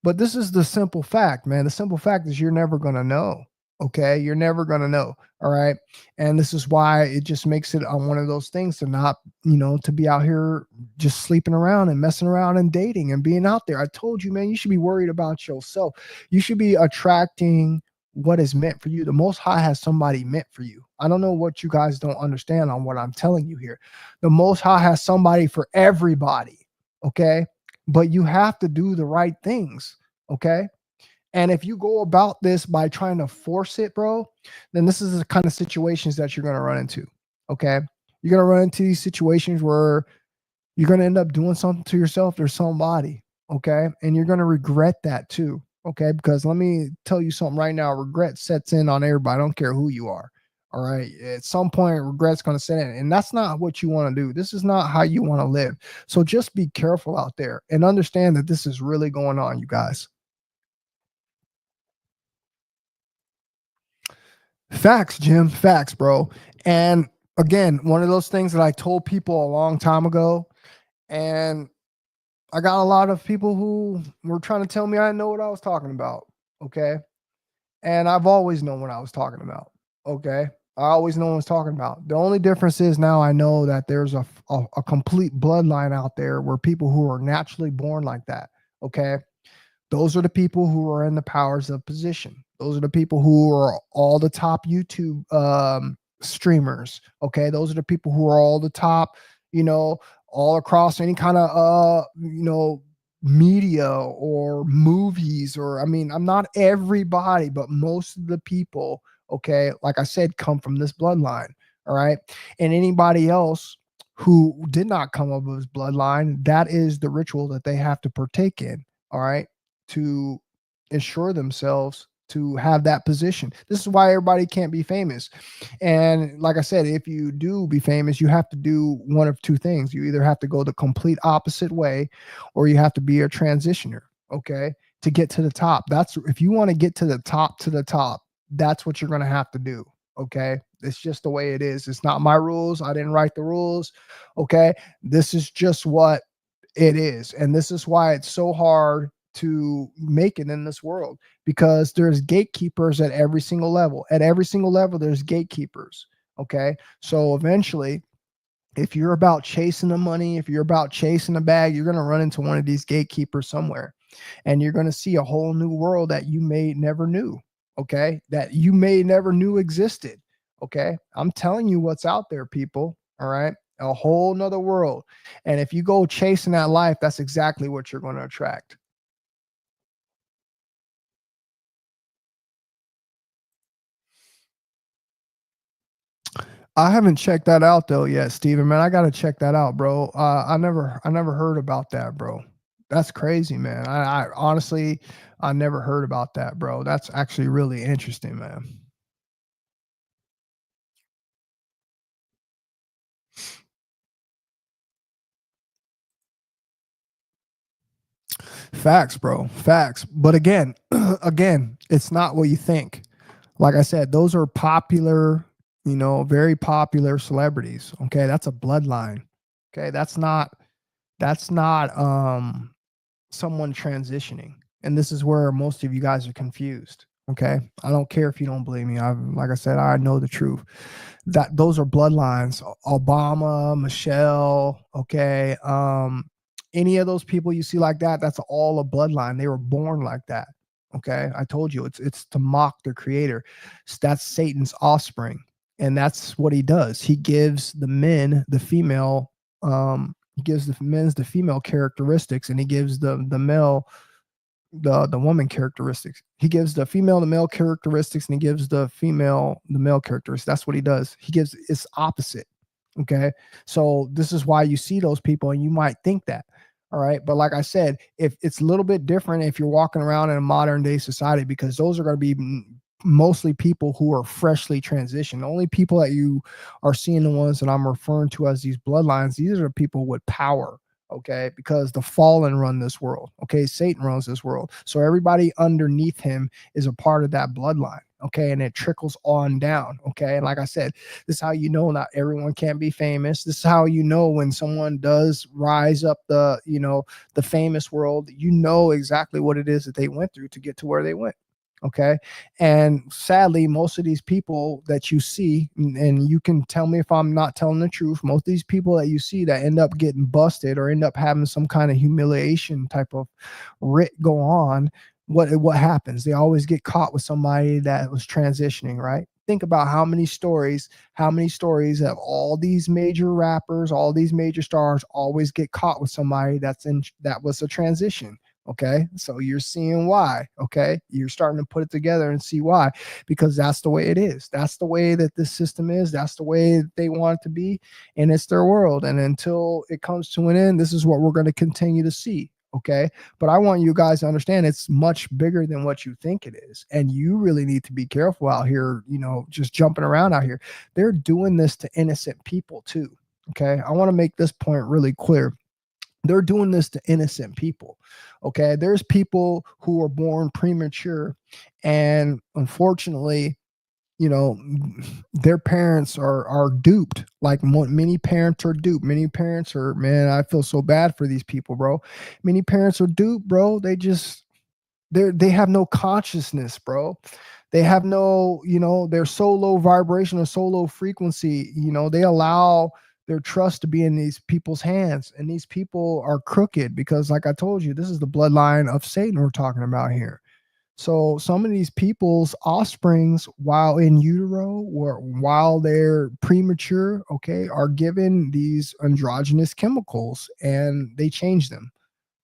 Speaker 2: But this is the simple fact, man. The simple fact is you're never going to know. Okay. You're never going to know. All right. And this is why it just makes it on one of those things to not, to be out here just sleeping around and messing around and dating and being out there. I told you, man, you should be worried about yourself. You should be attracting what is meant for you. The Most High has somebody meant for you. I don't know what you guys don't understand on what I'm telling you here. The Most High has somebody for everybody. Okay. But you have to do the right things. Okay. And if you go about this by trying to force it, bro, then this is the kind of situations that you're going to run into. Okay. You're going to run into these situations where you're going to end up doing something to yourself or somebody. Okay. And you're going to regret that too. Okay. Because let me tell you something right now, regret sets in on everybody. I don't care who you are. All right. At some point, regret's going to set in. And that's not what you want to do. This is not how you want to live. So just be careful out there and understand that this is really going on, you guys. Facts, Jim. Facts, bro. And again, one of those things that I told people a long time ago. And I got a lot of people who were trying to tell me I didn't know what I was talking about. Okay. And I've always known what I was talking about. Okay. I always know what I was talking about. The only difference is now I know that there's a complete bloodline out there where people who are naturally born like that. Okay. Those are the people who are in the powers of position. Those are the people who are all the top YouTube streamers. Okay. Those are the people who are all the top, all across any kind of, media or movies, or I'm not everybody, but most of the people, okay, like I said, come from this bloodline. All right. And anybody else who did not come of this bloodline, that is the ritual that they have to partake in. All right. To ensure themselves to have that position. This is why everybody can't be famous. And like I said, if you do be famous, you have to do one of two things. You either have to go the complete opposite way, or you have to be a transitioner, okay, to get to the top. That's if you want to get to the top, that's what you're going to have to do, okay? It's just the way it is. It's not my rules. I didn't write the rules, okay? This is just what it is. And this is why it's so hard to make it in this world, because there's gatekeepers at every single level. At every single level, there's gatekeepers. Okay. So eventually, if you're about chasing the money, if you're about chasing the bag, you're going to run into one of these gatekeepers somewhere, and you're going to see a whole new world that you may never knew. Okay. That you may never knew existed. Okay. I'm telling you what's out there, people. All right. A whole nother world. And if you go chasing that life, that's exactly what you're going to attract. I haven't checked that out though yet, Steven. Man, I gotta check that out, bro. I never heard about that, bro. That's crazy, man. I honestly, I never heard about that, bro. That's actually really interesting, man. Facts, bro. Facts. But again, again, it's not what you think. Like I said, those are popular, very popular celebrities. Okay, that's a bloodline. Okay, that's not someone transitioning. And this is where most of you guys are confused. Okay, I don't care if you don't believe me. Like I said, I know the truth. That those are bloodlines. Obama, Michelle. Okay, any of those people you see like that, that's all a bloodline. They were born like that. Okay, I told you it's to mock their creator. That's Satan's offspring, and that's what he does. He gives the men the female. He gives the men's the female characteristics, and he gives the male the woman characteristics. He gives the female the male characteristics, and he gives the female the male characteristics. That's what he does. He gives it's opposite. Okay. So this is why you see those people and you might think that. All right. But like I said, if it's a little bit different if you're walking around in a modern day society, because those are going to be mostly people who are freshly transitioned. The only people that you are seeing, the ones that I'm referring to as these bloodlines, these are the people with power. Okay, because the fallen run this world. Okay, Satan runs this world. So everybody underneath him is a part of that bloodline. Okay, and it trickles on down. Okay, and like I said, this is how you know not everyone can be famous. This is how you know when someone does rise up the famous world. You know exactly what it is that they went through to get to where they went. Okay. And sadly, most of these people that you see, and you can tell me if I'm not telling the truth, most of these people that you see that end up getting busted or end up having some kind of humiliation type of writ go on, what happens? They always get caught with somebody that was transitioning, right? Think about how many stories of all these major rappers, all these major stars always get caught with somebody that was a transition. Okay, so you're seeing why. Okay, you're starting to put it together and see why, because that's the way it is. That's the way that this system is. That's the way that they want it to be, and it's their world. And until it comes to an end, this is what we're going to continue to see. Okay, but I want you guys to understand it's much bigger than what you think it is, and you really need to be careful out here. Just jumping around out here. They're doing this to innocent people too. Okay, I want to make this point really clear. They're doing this to innocent people. Okay. There's people who are born premature, and unfortunately, their parents are duped. Like many parents are duped. Many parents are, man, I feel so bad for these people, bro. Many parents are duped, bro. They have no consciousness, bro. They have no, they're so low vibration or so low frequency. They allow their trust to be in these people's hands, and these people are crooked because, like I told you, this is the bloodline of Satan we're talking about here. So some of these people's offsprings, while in utero or while they're premature, okay, are given these androgynous chemicals and they change them.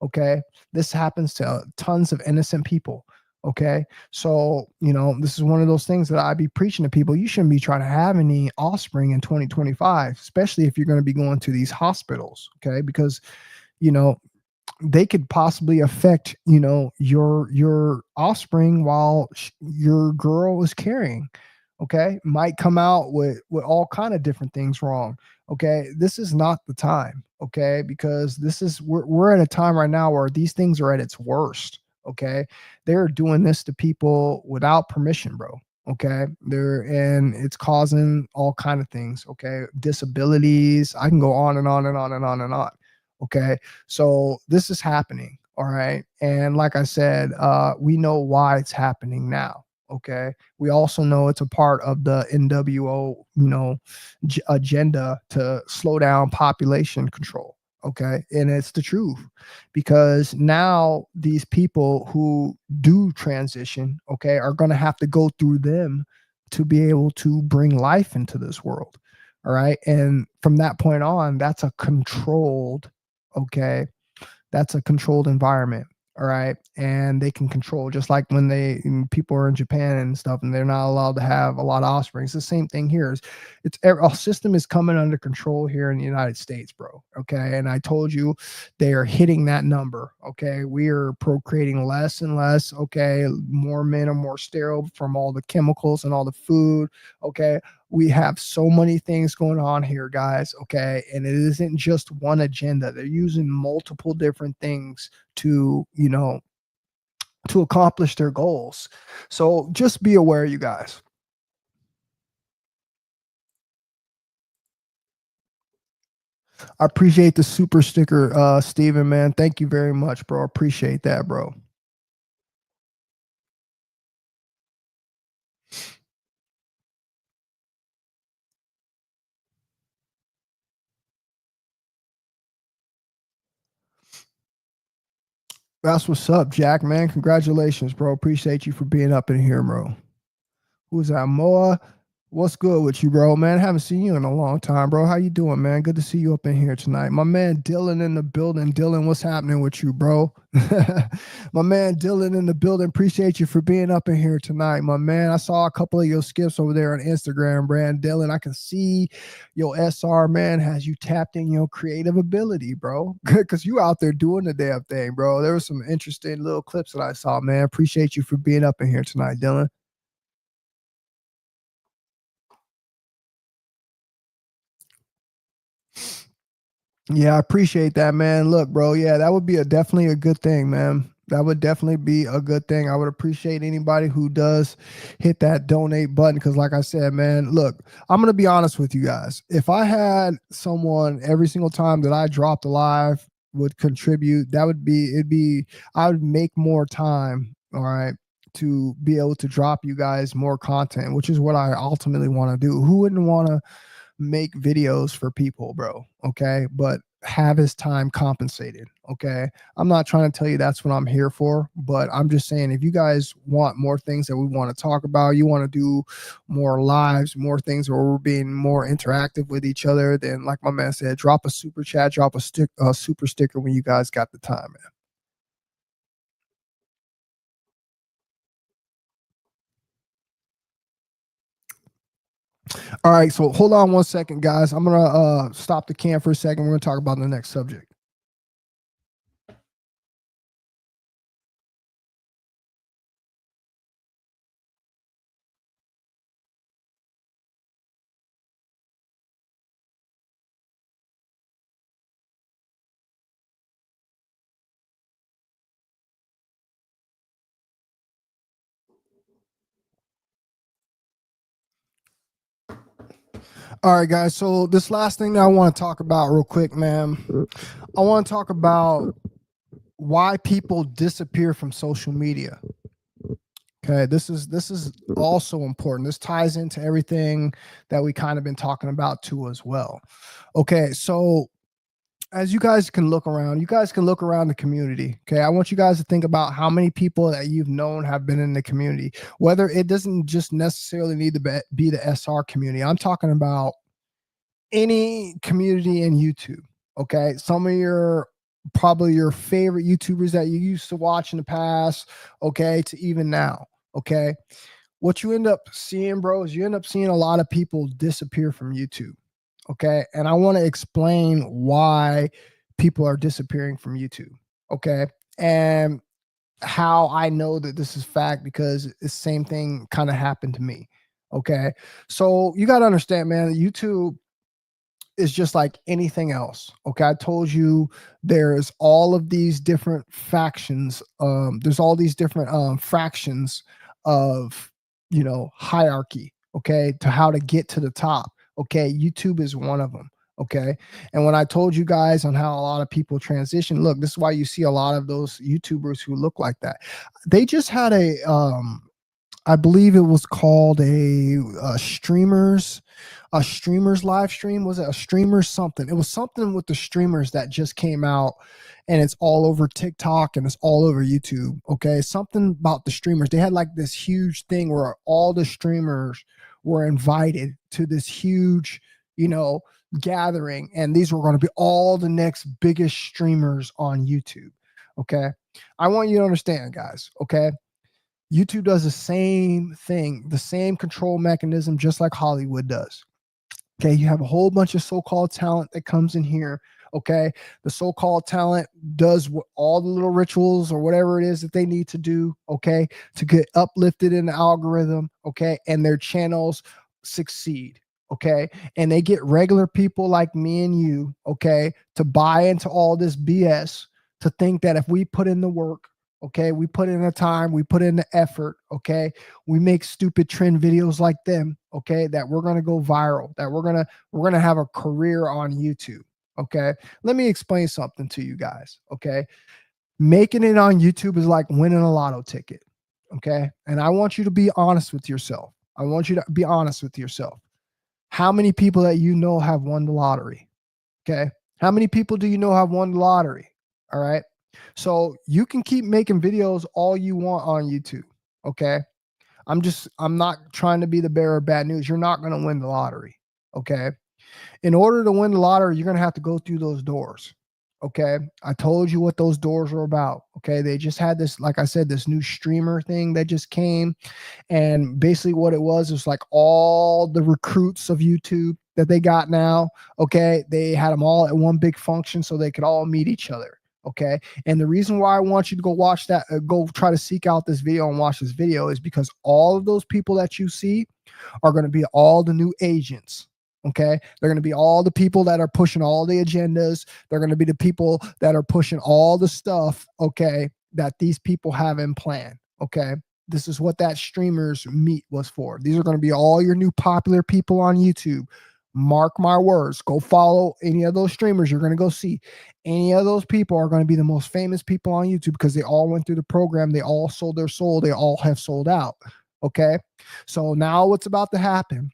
Speaker 2: Okay. This happens to tons of innocent people. Okay. So, this is one of those things that I be preaching to people. You shouldn't be trying to have any offspring in 2025, especially if you're going to be going to these hospitals. Okay. Because, they could possibly affect, your offspring while your girl is carrying. Okay. Might come out with all kind of different things wrong. Okay. This is not the time. Okay. Because we're at a time right now where these things are at its worst. Okay. They're doing this to people without permission, bro. Okay. And it's causing all kind of things. Okay. Disabilities. I can go on and on and on and on and on. Okay. So this is happening. All right. And like I said, we know why it's happening now. Okay. We also know it's a part of the NWO, agenda to slow down population control. Okay. And it's the truth, because now these people who do transition, okay, are going to have to go through them to be able to bring life into this world. All right. And from that point on, that's a controlled, okay, that's a controlled environment. All right. And they can control, just like when people are in Japan and stuff, and they're not allowed to have a lot of offspring. It's the same thing here. Our system is coming under control here in the United States, bro. Okay. And I told you they are hitting that number. Okay. We are procreating less and less. Okay. More men are more sterile from all the chemicals and all the food. Okay. We have so many things going on here, guys. Okay. And it isn't just one agenda. They're using multiple different things to, to accomplish their goals. So just be aware, you guys. I appreciate the super sticker, Steven, man. Thank you very much, bro. Appreciate that, bro. That's what's up, Jack, man. Congratulations, bro. Appreciate you for being up in here, bro. Who's that? Moa? What's good with you, bro? Man, haven't seen you in a long time, bro. How you doing, man? Good to see you up in here tonight. My man Dylan in the building. Dylan, what's happening with you, bro? My man Dylan in the building. Appreciate you for being up in here tonight, my man. I saw a couple of your skips over there on Instagram, Brand Dylan. I can see your SR, man, has you tapped in your creative ability, bro. Because you out there doing the damn thing, bro. There were some interesting little clips that I saw, man. Appreciate you for being up in here tonight, Dylan. Yeah, I appreciate that, man. Look, bro, yeah, that would be definitely a good thing, man. That would definitely be a good thing. I would appreciate anybody who does hit that donate button because, like I said, man, look, I'm gonna be honest with you guys. If I had someone every single time that I dropped a live would contribute, I would make more time, all right, to be able to drop you guys more content, which is what I ultimately want to do. Who wouldn't want to make videos for people, bro? Okay, but have his time compensated. Okay, I'm not trying to tell you that's what I'm here for, but I'm just saying if you guys want more things that we want to talk about, you want to do more lives, more things where we're being more interactive with each other, then like my man said, drop a super chat, drop a super sticker when you guys got the time, man. All right, so hold on one second, guys. I'm gonna stop the cam for a second. We're gonna talk about the next subject. All right, guys. So this last thing that I want to talk about real quick, man, I want to talk about why people disappear from social media. Okay, this is also important. This ties into everything that we kind of been talking about too as well. Okay, so as you guys can look around, the community. Okay, I want you guys to think about how many people that you've known have been in the community. Whether it doesn't just necessarily need to be the SR community. I'm talking about any community in YouTube. Okay, some of probably your favorite YouTubers that you used to watch in the past. Okay, to even now. Okay, what you end up seeing, bro, is you end up seeing a lot of people disappear from YouTube. Okay, and I want to explain why people are disappearing from YouTube. Okay, and how I know that this is fact because the same thing kind of happened to me. Okay, so you got to understand, man, YouTube is just like anything else. Okay, I told you there's all of these different factions. There's all these different fractions of hierarchy. Okay, to how to get to the top. Okay, YouTube is one of them. Okay, and when I told you guys on how a lot of people transition, look, this is why you see a lot of those YouTubers who look like that. They just had I believe it was called a streamers live stream. Was it a streamers something? It was something with the streamers that just came out, and it's all over TikTok and it's all over YouTube. Okay, something about the streamers. They had like this huge thing where all the streamers were invited to this huge, gathering, and these were going to be all the next biggest streamers on YouTube. Okay, I want you to understand, guys. Okay, YouTube does the same thing, the same control mechanism, just like Hollywood does. Okay, you have a whole bunch of so-called talent that comes in here. Okay, the so-called talent does all the little rituals or whatever it is that they need to do. Okay, to get uplifted in the algorithm. Okay, and their channels succeed. Okay, and they get regular people like me and you. Okay, to buy into all this BS, to think that if we put in the work, okay, we put in the time, we put in the effort, okay, we make stupid trend videos like them, okay, that we're going to go viral, that we're going to have a career on YouTube. Okay. Let me explain something to you guys. Okay. Making it on YouTube is like winning a lotto ticket. Okay. And I want you to be honest with yourself. I want you to be honest with yourself. How many people that you know have won the lottery? Okay. How many people do you know have won the lottery? All right. So you can keep making videos all you want on YouTube. Okay. I'm not trying to be the bearer of bad news. You're not going to win the lottery. Okay. In order to win the lottery, you're going to have to go through those doors. Okay. I told you what those doors are about. Okay. They just had this, like I said, this new streamer thing that just came. And basically what it was like all the recruits of YouTube that they got now. Okay. They had them all at one big function so they could all meet each other. Okay. And the reason why I want you to go watch that, go try to seek out this video and watch this video is because all of those people that you see are going to be all the new agents. Okay. They're going to be all the people that are pushing all the agendas. They're going to be the people that are pushing all the stuff. Okay. That these people have in plan. Okay. This is what that streamers meet was for. These are going to be all your new popular people on YouTube. Mark my words. Go follow any of those streamers. You're going to go see any of those people are going to be the most famous people on YouTube because they all went through the program. They all sold their soul. They all have sold out. Okay. So now what's about to happen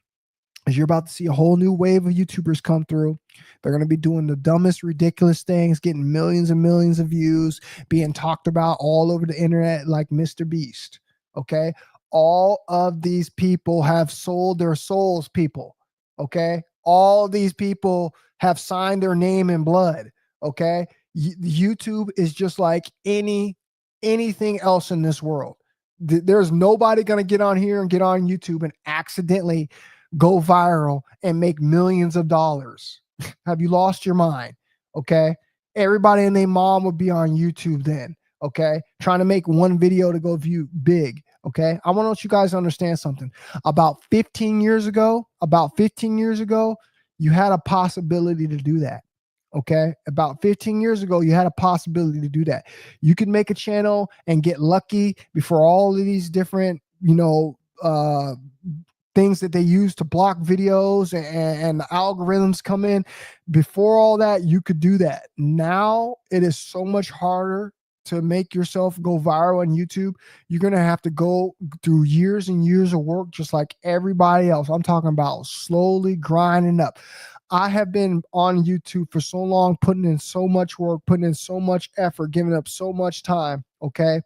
Speaker 2: is you're about to see a whole new wave of YouTubers come through. They're going to be doing the dumbest, ridiculous things, getting millions and millions of views, being talked about all over the internet like Mr. Beast. Okay. All of these people have sold their souls, people. Okay. All these people have signed their name in blood. Okay. YouTube is just like anything else in this world. There's nobody going to get on here and get on YouTube and accidentally go viral and make millions of dollars. Have you lost your mind? Okay. Everybody and their mom would be on YouTube then. Okay. Trying to make one video to go view big. Okay. I want you guys to understand something. About 15 years ago, you had a possibility to do that. Okay. About 15 years ago, you had a possibility to do that. You could make a channel and get lucky before all of these different, things that they use to block videos and the algorithms come in. Before all that, you could do that. Now it is so much harder to make yourself go viral on YouTube. You're going to have to go through years and years of work, just like everybody else. I'm talking about slowly grinding up. I have been on YouTube for so long, putting in so much work, putting in so much effort, giving up so much time. Okay.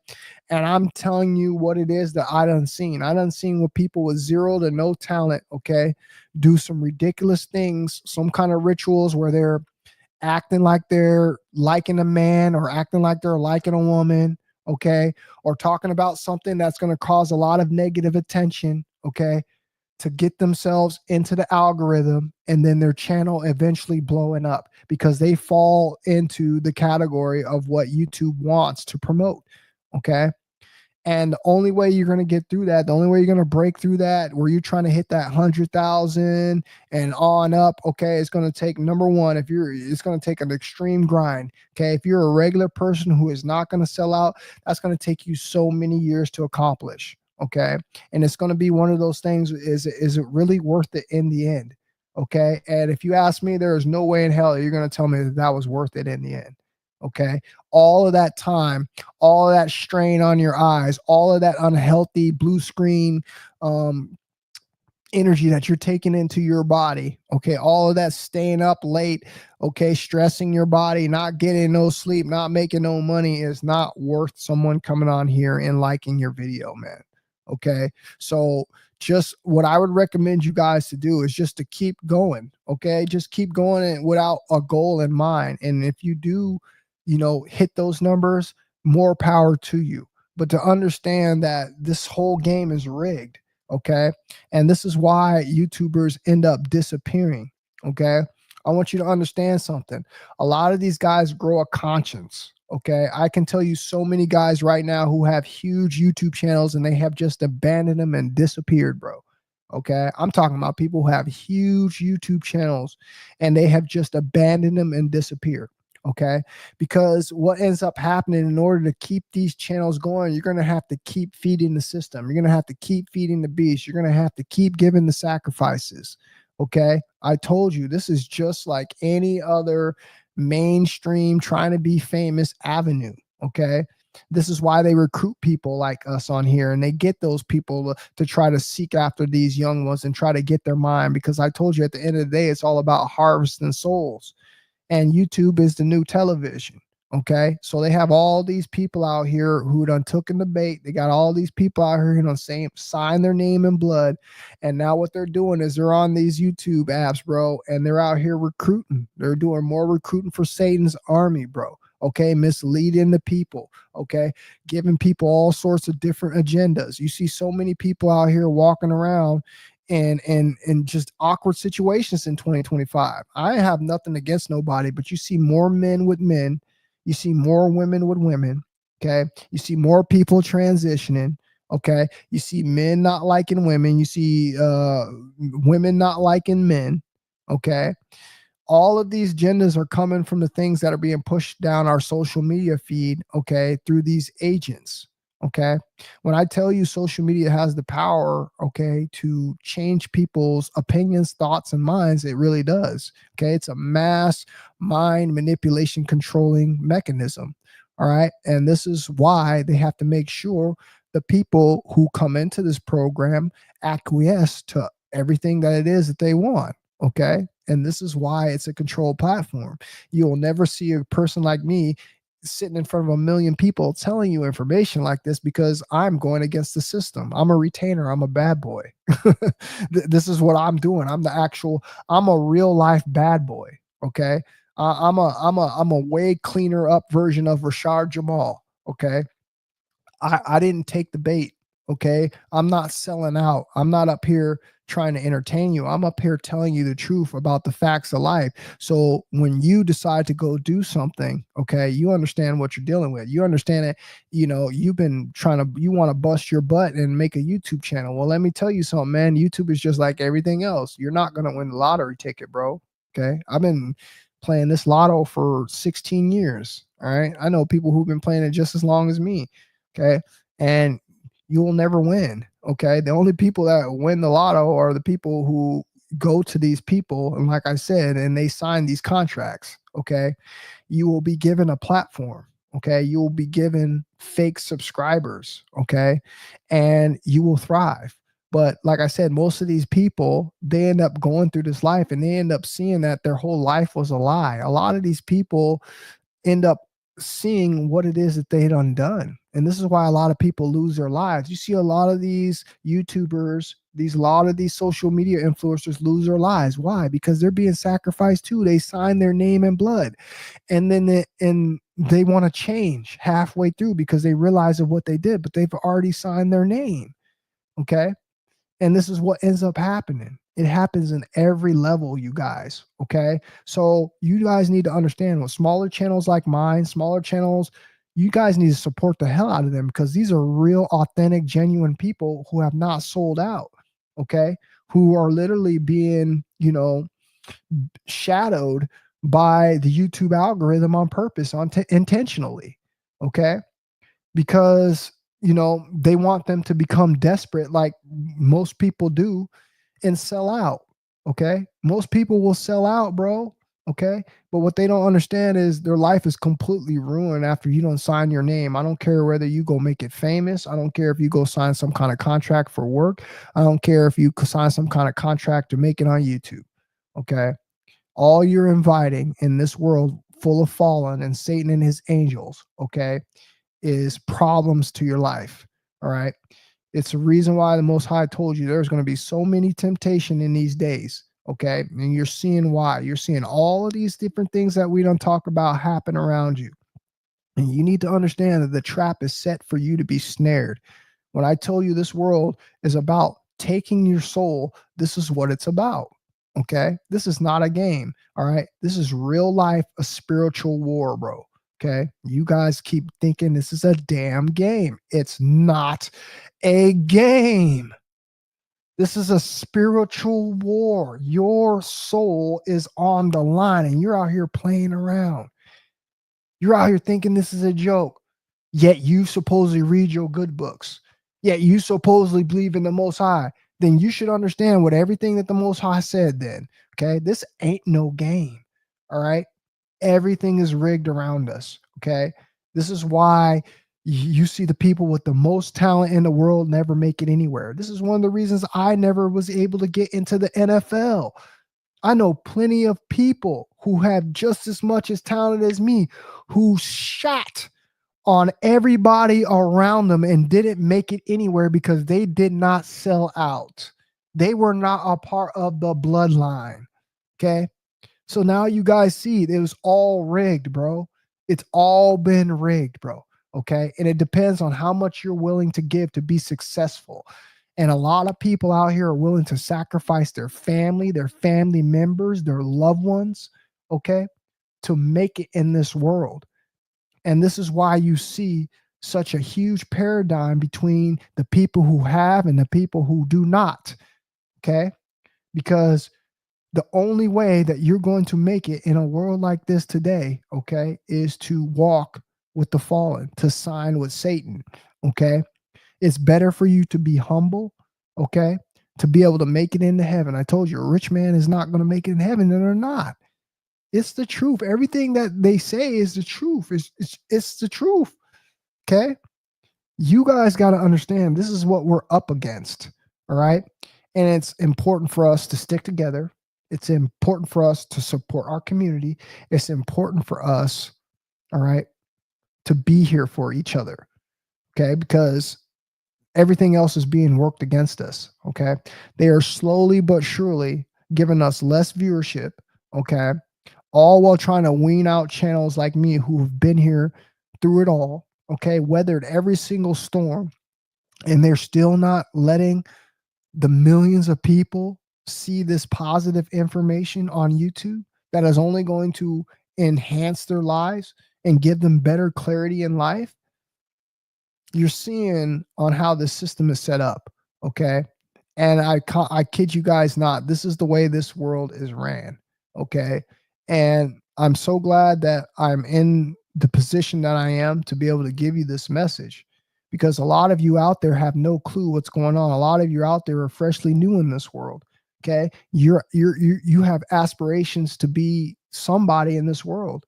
Speaker 2: And I'm telling you what it is that I done seen. I done seen with people with zero to no talent. Okay. Do some ridiculous things, some kind of rituals where they're acting like they're liking a man or acting like they're liking a woman. Okay. Or talking about something that's going to cause a lot of negative attention. Okay. To get themselves into the algorithm and then their channel eventually blowing up because they fall into the category of what YouTube wants to promote. Okay. And the only way you're going to get through that, the only way you're going to break through that, where you're trying to hit that 100,000 and on up. Okay. It's going to take, number one, it's going to take an extreme grind. Okay. If you're a regular person who is not going to sell out, that's going to take you so many years to accomplish. Okay. And it's going to be one of those things. Is it really worth it in the end? Okay. And if you ask me, there is no way in hell you're going to tell me that was worth it in the end. Okay. All of that time, all of that strain on your eyes, all of that unhealthy blue screen, energy that you're taking into your body. Okay. All of that staying up late. Okay. Stressing your body, not getting no sleep, not making no money is not worth someone coming on here and liking your video, man. Okay. So just what I would recommend you guys to do is just to keep going. Okay. Just keep going without a goal in mind. And if you do, hit those numbers, more power to you. But to understand that this whole game is rigged. Okay. And this is why YouTubers end up disappearing. Okay. I want you to understand something. A lot of these guys grow a conscience. Okay. I can tell you so many guys right now who have huge YouTube channels and they have just abandoned them and disappeared, bro. Okay. I'm talking about people who have huge YouTube channels and they have just abandoned them and disappeared. Okay. Because what ends up happening, in order to keep these channels going, you're going to have to keep feeding the system. You're going to have to keep feeding the beast. You're going to have to keep giving the sacrifices. Okay. I told you this is just like any other mainstream trying to be famous avenue. Okay. This is why they recruit people like us on here, and they get those people to try to seek after these young ones and try to get their mind, because I told you at the end of the day, it's all about harvesting souls. And YouTube is the new television. Okay. So they have all these people out here who done took in the bait. They got all these people out here who done sign their name in blood. And now what they're doing is they're on these YouTube apps, bro, and they're out here recruiting. They're doing more recruiting for Satan's army, bro. Okay, misleading the people. Okay, giving people all sorts of different agendas. You see so many people out here walking around and just awkward situations in 2025. I have nothing against nobody, but you see more men with men, you see more women with women. Okay, you see more people transitioning. Okay, you see men not liking women, you see women not liking men. Okay, all of these agendas are coming from the things that are being pushed down our social media feed, okay, through these agents. Okay, when I tell you social media has the power, okay, to change people's opinions, thoughts, and minds, it really does. Okay, it's a mass mind manipulation controlling mechanism. All right, and this is why they have to make sure the people who come into this program acquiesce to everything that it is that they want. Okay, and this is why it's a controlled platform. You will never see a person like me sitting in front of a million people telling you information like this, because I'm going against the system. I'm a retainer. I'm a bad boy. This is what I'm doing. I'm a real life bad boy. Okay. I'm a way cleaner up version of Rashad Jamal. Okay. I didn't take the bait. Okay. I'm not selling out. I'm not up here trying to entertain you. I'm up here telling you the truth about the facts of life. So when you decide to go do something, okay, you understand what you're dealing with. You understand it. You know, you want to bust your butt and make a YouTube channel. Well, let me tell you something, man. YouTube is just like everything else. You're not going to win the lottery ticket, bro. Okay. I've been playing this lotto for 16 years. All right. I know people who've been playing it just as long as me. Okay. And you will never win. Okay. The only people that win the lotto are the people who go to these people. And like I said, and they sign these contracts. Okay. You will be given a platform. Okay. You will be given fake subscribers. Okay. And you will thrive. But like I said, most of these people, they end up going through this life and they end up seeing that their whole life was a lie. A lot of these people end up seeing what it is that they had undone. And this is why a lot of people lose their lives. You see a lot of these YouTubers, a lot of these social media influencers lose their lives. Why? Because they're being sacrificed too. They sign their name in blood. And then they want to change halfway through because they realize of what they did, but they've already signed their name. Okay. And this is what ends up happening. It happens in every level, you guys. Okay. So you guys need to understand, with smaller channels like mine, smaller channels, you guys need to support the hell out of them, because these are real, authentic, genuine people who have not sold out. Okay. Who are literally being, shadowed by the YouTube algorithm on purpose, intentionally. Okay. Because they want them to become desperate, like most people do, and sell out. Okay. Most people will sell out, bro. Okay. But what they don't understand is their life is completely ruined after you don't sign your name. I don't care whether you go make it famous. I don't care if you go sign some kind of contract for work. I don't care if you sign some kind of contract to make it on YouTube. Okay. All you're inviting in this world full of fallen and Satan and his angels, okay, is problems to your life. All right. It's the reason why the Most High told you there's going to be so many temptation in these days. Okay. And you're seeing why. You're seeing all of these different things that we don't talk about happen around you. And you need to understand that the trap is set for you to be snared. When I tell you this world is about taking your soul, this is what it's about. Okay. This is not a game. All right. This is real life, a spiritual war, bro. Okay. You guys keep thinking this is a damn game. It's not a game. This is a spiritual war. Your soul is on the line and you're out here playing around. You're out here thinking this is a joke. Yet you supposedly read your good books. Yet you supposedly believe in the Most High. then you should understand what everything that the Most High said then. Okay. This ain't no game. All right. Everything is rigged around us. Okay. This is why you see the people with the most talent in the world never make it anywhere. This is one of the reasons I never was able to get into the NFL. I know plenty of people who have just as much as talent as me who shot on everybody around them and didn't make it anywhere because they did not sell out. They were not a part of the bloodline. Okay. So now you guys see it was all rigged, bro. It's all been rigged, bro. Okay. And it depends on how much you're willing to give to be successful. And a lot of people out here are willing to sacrifice their family members, their loved ones, okay, to make it in this world. And this is why you see such a huge paradigm between the people who have and the people who do not. Okay. Because the only way that you're going to make it in a world like this today, okay, is to walk with the fallen, to sign with Satan. Okay. It's better for you to be humble, okay, to be able to make it into heaven. I told you a rich man is not going to make it in heaven, and they're not. It's the truth. Everything that they say is the truth. It's the truth. Okay. You guys got to understand this is what we're up against. All right. And it's important for us to stick together. It's important for us to support our community. It's important for us, all right, to be here for each other. Okay. Because everything else is being worked against us. Okay. They are slowly but surely giving us less viewership. Okay. All while trying to wean out channels like me who have been here through it all, okay, weathered every single storm, and they're still not letting the millions of people see this positive information on YouTube that is only going to enhance their lives and give them better clarity in life. You're seeing on how the system is set up, okay? And I kid you guys not, this is the way this world is ran, okay? And I'm so glad that I'm in the position that I am to be able to give you this message, because a lot of you out there have no clue what's going on. A lot of you out there are freshly new in this world, okay? You have aspirations to be somebody in this world.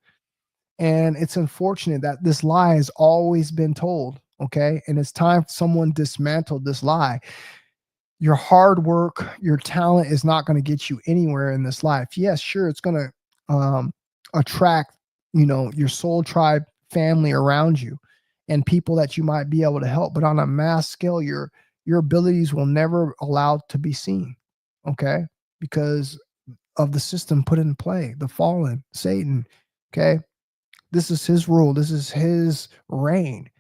Speaker 2: And it's unfortunate that this lie has always been told, okay? And it's time someone dismantled this lie. Your hard work, your talent is not going to get you anywhere in this life. Yes, sure, it's going to attract, your soul tribe family around you and people that you might be able to help. But on a mass scale, your abilities will never allow to be seen, okay? Because of the system put in play, the fallen, Satan, okay? This is his rule. This is his reign.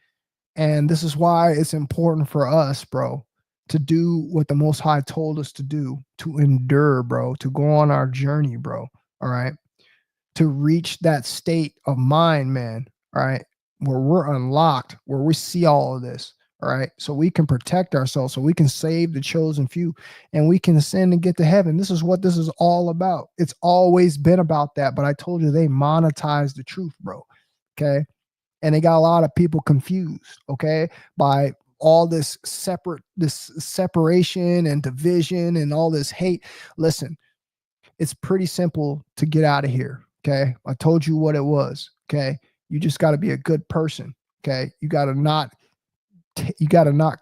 Speaker 2: And this is why it's important for us, bro, to do what the Most High told us to do, to endure, bro, to go on our journey, bro. All right. To reach that state of mind, man. All right. Where we're unlocked, where we see all of this. All right. So we can protect ourselves, so we can save the chosen few, and we can ascend and get to heaven. This is what this is all about. It's always been about that. But I told you they monetized the truth, bro. Okay. And they got a lot of people confused, okay, by all this separation and division and all this hate. Listen, it's pretty simple to get out of here. Okay. I told you what it was. Okay. You just got to be a good person. Okay. You got to not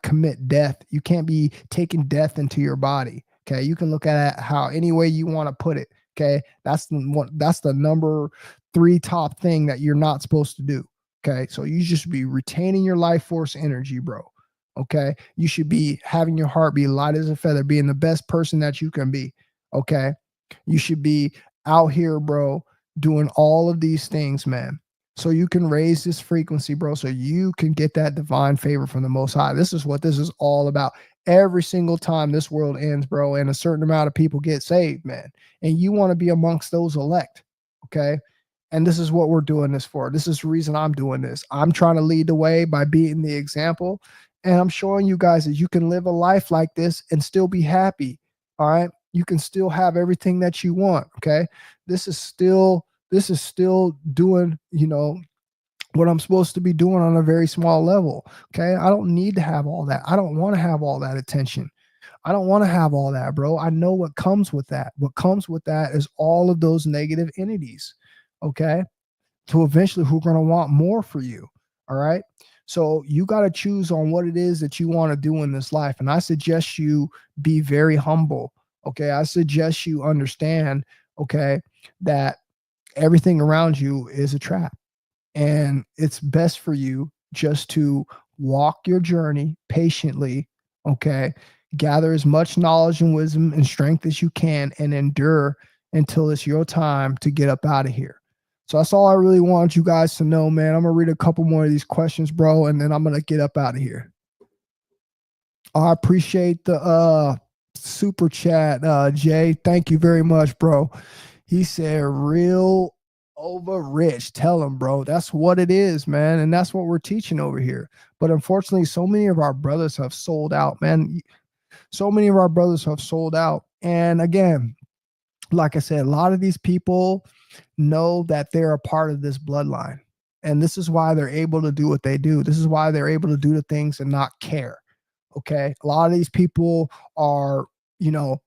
Speaker 2: commit death. You can't be taking death into your body. Okay. You can look at it how any way you want to put it. Okay. That's the number 3 top thing that you're not supposed to do. Okay. So you just be retaining your life force energy, bro. Okay. You should be having your heart be light as a feather, being the best person that you can be. Okay. You should be out here, bro, doing all of these things, man. So you can raise this frequency, bro, so you can get that divine favor from the Most High. This is what this is all about. Every single time this world ends, bro, and a certain amount of people get saved, man. And you want to be amongst those elect. Okay. And this is what we're doing this for. This is the reason I'm doing this. I'm trying to lead the way by being the example. And I'm showing you guys that you can live a life like this and still be happy. All right. You can still have everything that you want. Okay. This is still doing, what I'm supposed to be doing on a very small level. Okay. I don't need to have all that. I don't want to have all that attention. I don't want to have all that, bro. I know what comes with that. What comes with that is all of those negative entities. Okay. To eventually who are going to want more for you. All right. So you got to choose on what it is that you want to do in this life. And I suggest you be very humble. Okay. I suggest you understand, okay, that everything around you is a trap. And it's best for you just to walk your journey patiently. Okay. Gather as much knowledge and wisdom and strength as you can and endure until it's your time to get up out of here. So that's all I really want you guys to know, man. I'm going to read a couple more of these questions, bro, and then I'm going to get up out of here. I appreciate the super chat, Jay. Thank you very much, bro. He said, real over rich. Tell him, bro. That's what it is, man. And that's what we're teaching over here. But unfortunately, so many of our brothers have sold out, man. So many of our brothers have sold out. And again, like I said, a lot of these people know that they're a part of this bloodline. And this is why they're able to do what they do. This is why they're able to do the things and not care. Okay. A lot of these people are, you know,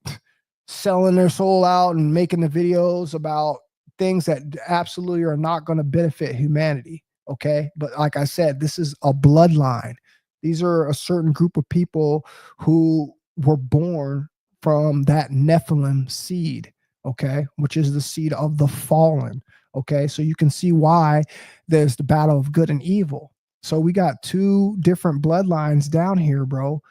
Speaker 2: selling their soul out and making the videos about things that absolutely are not going to benefit humanity. Okay. But like I said, this is a bloodline. These are a certain group of people who were born from that Nephilim seed. Okay. Which is the seed of the fallen. Okay. So you can see why there's the battle of good and evil. So we got two different bloodlines down here, bro,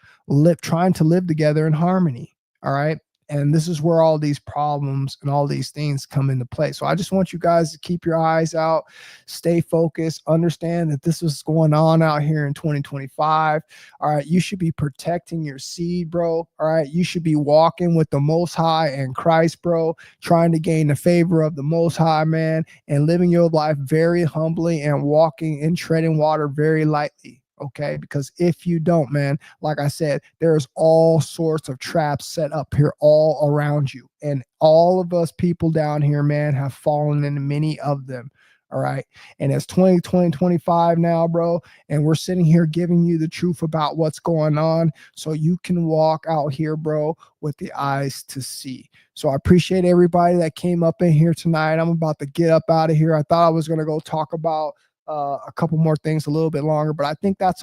Speaker 2: trying to live together in harmony. All right. And this is where all these problems and all these things come into play. So I just want you guys to keep your eyes out, stay focused, understand that this is going on out here in 2025. All right. You should be protecting your seed, bro. All right. You should be walking with the Most High and Christ, bro, trying to gain the favor of the Most High, man, and living your life very humbly and walking and treading water very lightly. Okay, because if you don't, man, like I said, there's all sorts of traps set up here all around you. And all of us people down here, man, have fallen into many of them. All right. And it's 2025 now, bro. And we're sitting here giving you the truth about what's going on so you can walk out here, bro, with the eyes to see. So I appreciate everybody that came up in here tonight. I'm about to get up out of here. I thought I was going to go talk about a couple more things a little bit longer, but I think that's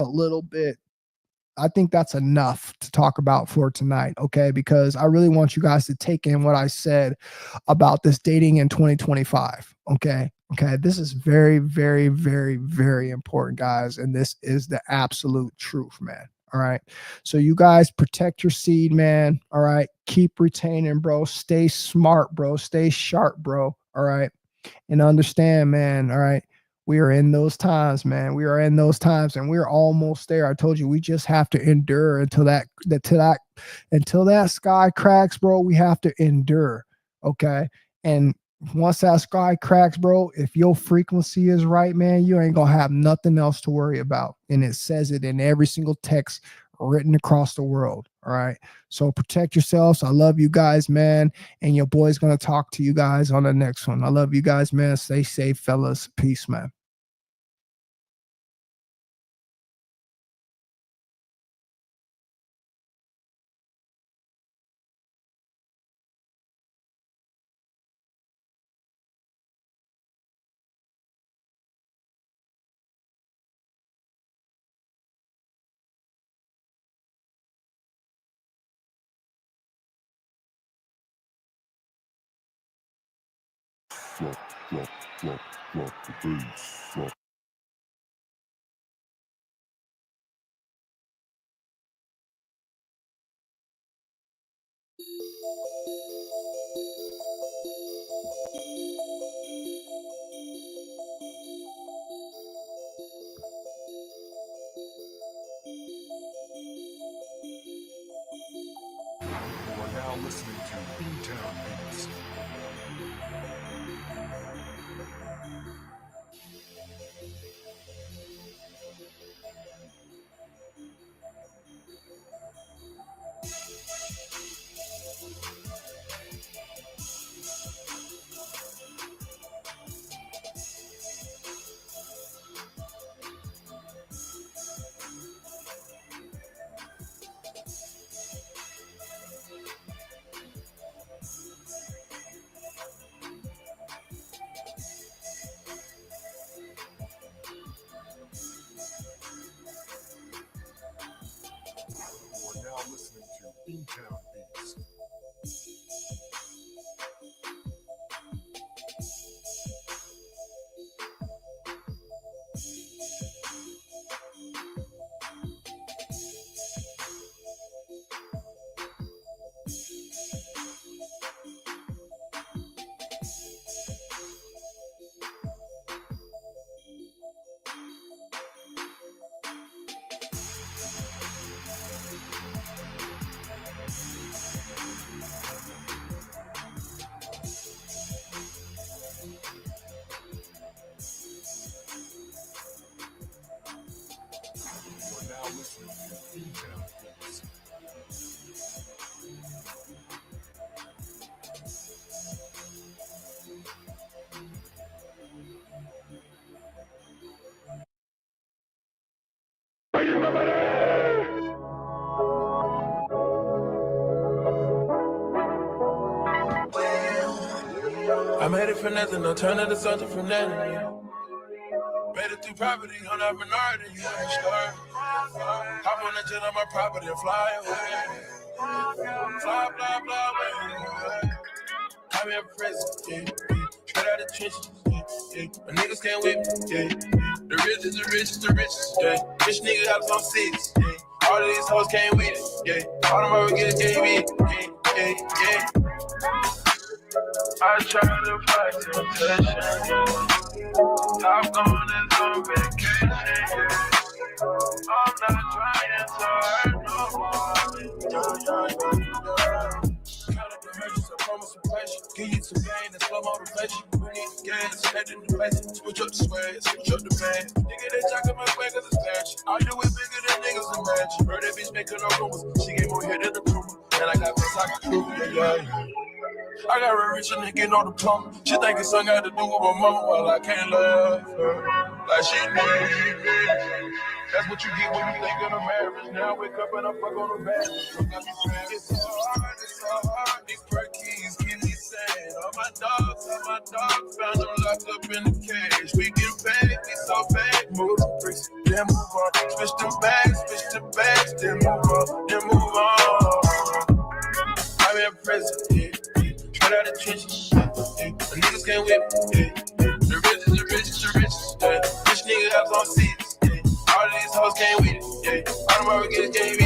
Speaker 2: enough to talk about for tonight. Okay. Because I really want you guys to take in what I said about this dating in 2025. Okay. Okay. This is very, very, very, very important, guys. And this is the absolute truth, man. All right. So you guys protect your seed, man. All right. Keep retaining, bro. Stay smart, bro. Stay sharp, bro. All right. And understand, man. All right. We are in those times, man. We are in those times, and we're almost there. I told you, we just have to endure until that sky cracks, bro. We have to endure. Okay. And once that sky cracks, bro, if your frequency is right, man, you ain't gonna have nothing else to worry about. And it says it in every single text written across the world. All right. So protect yourselves. I love you guys, man. And your boy's gonna talk to you guys on the next one. I love you guys, man. Stay safe, fellas. Peace, man.
Speaker 1: Drop the bass. You are now listening to Boomtown Beats. I made it for nothing, no turn to something from nothing. Made it through poverty, on that minority, sure. Hop on the jet on my property and fly away. Fly, blah, blah, away. I'm in prison, straight out of trenches, My niggas can't whip me, The richest, the richest, the richest, Rich nigga house on six, All of these hoes came with it, All them hoes get KB, I try to fight temptation, Top gun is on vacation, I'm not trying to hurt nobody, Give you some gain and slow motivation. We need the gas, head in the place. Switch up the swag, switch up the band. Nigga, they talking my way cause it's passion. I do it bigger than niggas in match. Heard that bitch making no rumors. She gave more head than the rumor. And I got this, I can prove it, I got a rich nigga getting on the plumber. She think it's something got to do with my mama. Well, I can't love her like she needs me. That's what you get when you think of a marriage. Now I wake up and I fuck on the bed. It's so hard. These perkies keep me sad. All my dogs, found them locked up in the cage. We get paid, we so bad. Move the bricks, then move on. Switch the bags, then move on. I'm in prison, straight out of trenches, The niggas can't whip me, The richest, the richest, the richest, Rich nigga house on seats, All of these hoes can't with it, All them hoes get KB,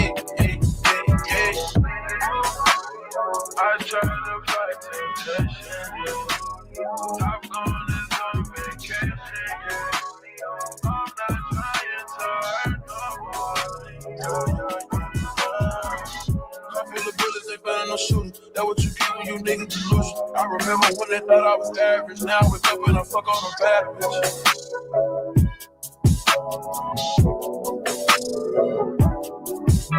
Speaker 1: I try to fight temptation, Top gun is on vacation, I'm not trying to hurt nobody, Car full of bullets, they found no shooter. That what you get when you niggas delusional. I remember when they thought I was average. Now I wake up and I fuck on a bad bitch.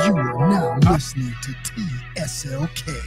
Speaker 2: You are now listening to TSLK.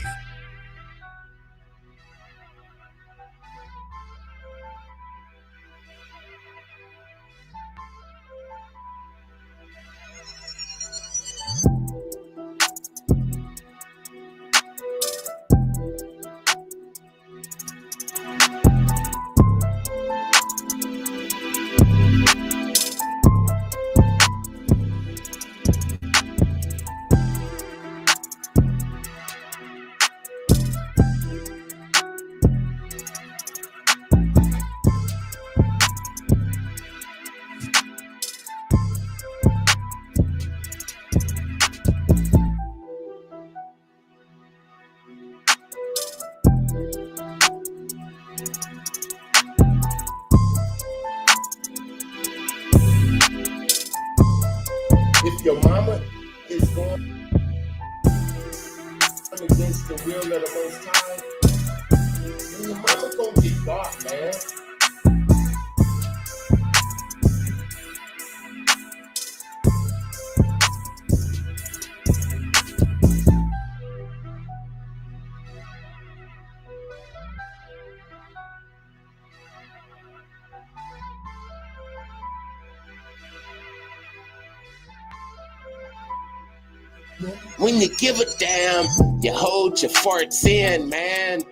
Speaker 5: If your mama is going against the will of the Most High, then your mama gonna get bought, man. When you give a damn, you hold your farts in, man.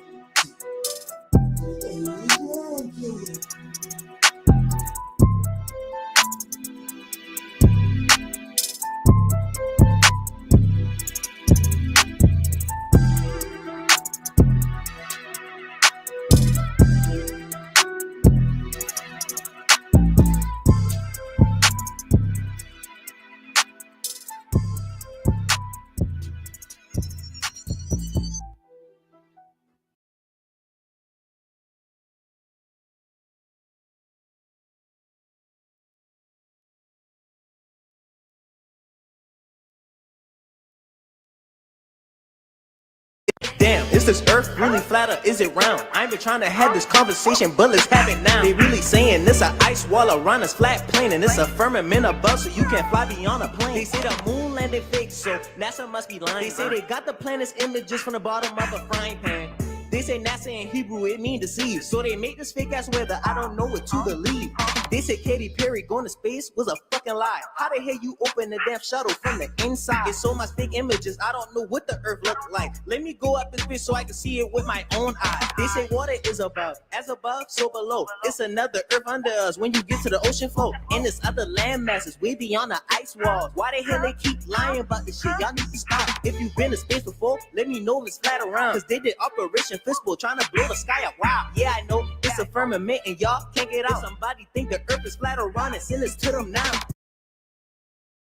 Speaker 6: Damn, is this earth really flat or is it round? I ain't been trying to have this conversation, but let's have it now. They really saying this a ice wall around this flat plane, and it's a firmament above so you can fly beyond a plane. They say the moon landed fake, so NASA must be lying. They say they got the planet's images from the bottom of a frying pan. They say NASA in Hebrew, it mean deceive. So they make this fake ass weather, I don't know what to believe. They say Katy Perry going to space was a fucking lie. How the hell you open the damn shuttle from the inside? It's so much fake images, I don't know what the earth looks like. Let me go up in space so I can see it with my own eyes. They say water is above, as above, so below. It's another earth under us when you get to the ocean floor. And this other land masses way beyond the ice walls. Why the hell they keep lying about this shit? Y'all need to stop. If you've been to space before, let me know if it's flat around. Cause they did Operation Fistful trying to blow the sky up. Wow, yeah, I know it's a firmament and y'all can't get out. If somebody think the earth is flat around and send this to them now.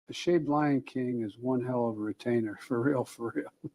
Speaker 7: The shaved Lion King is one hell of a retainer, for real, for real.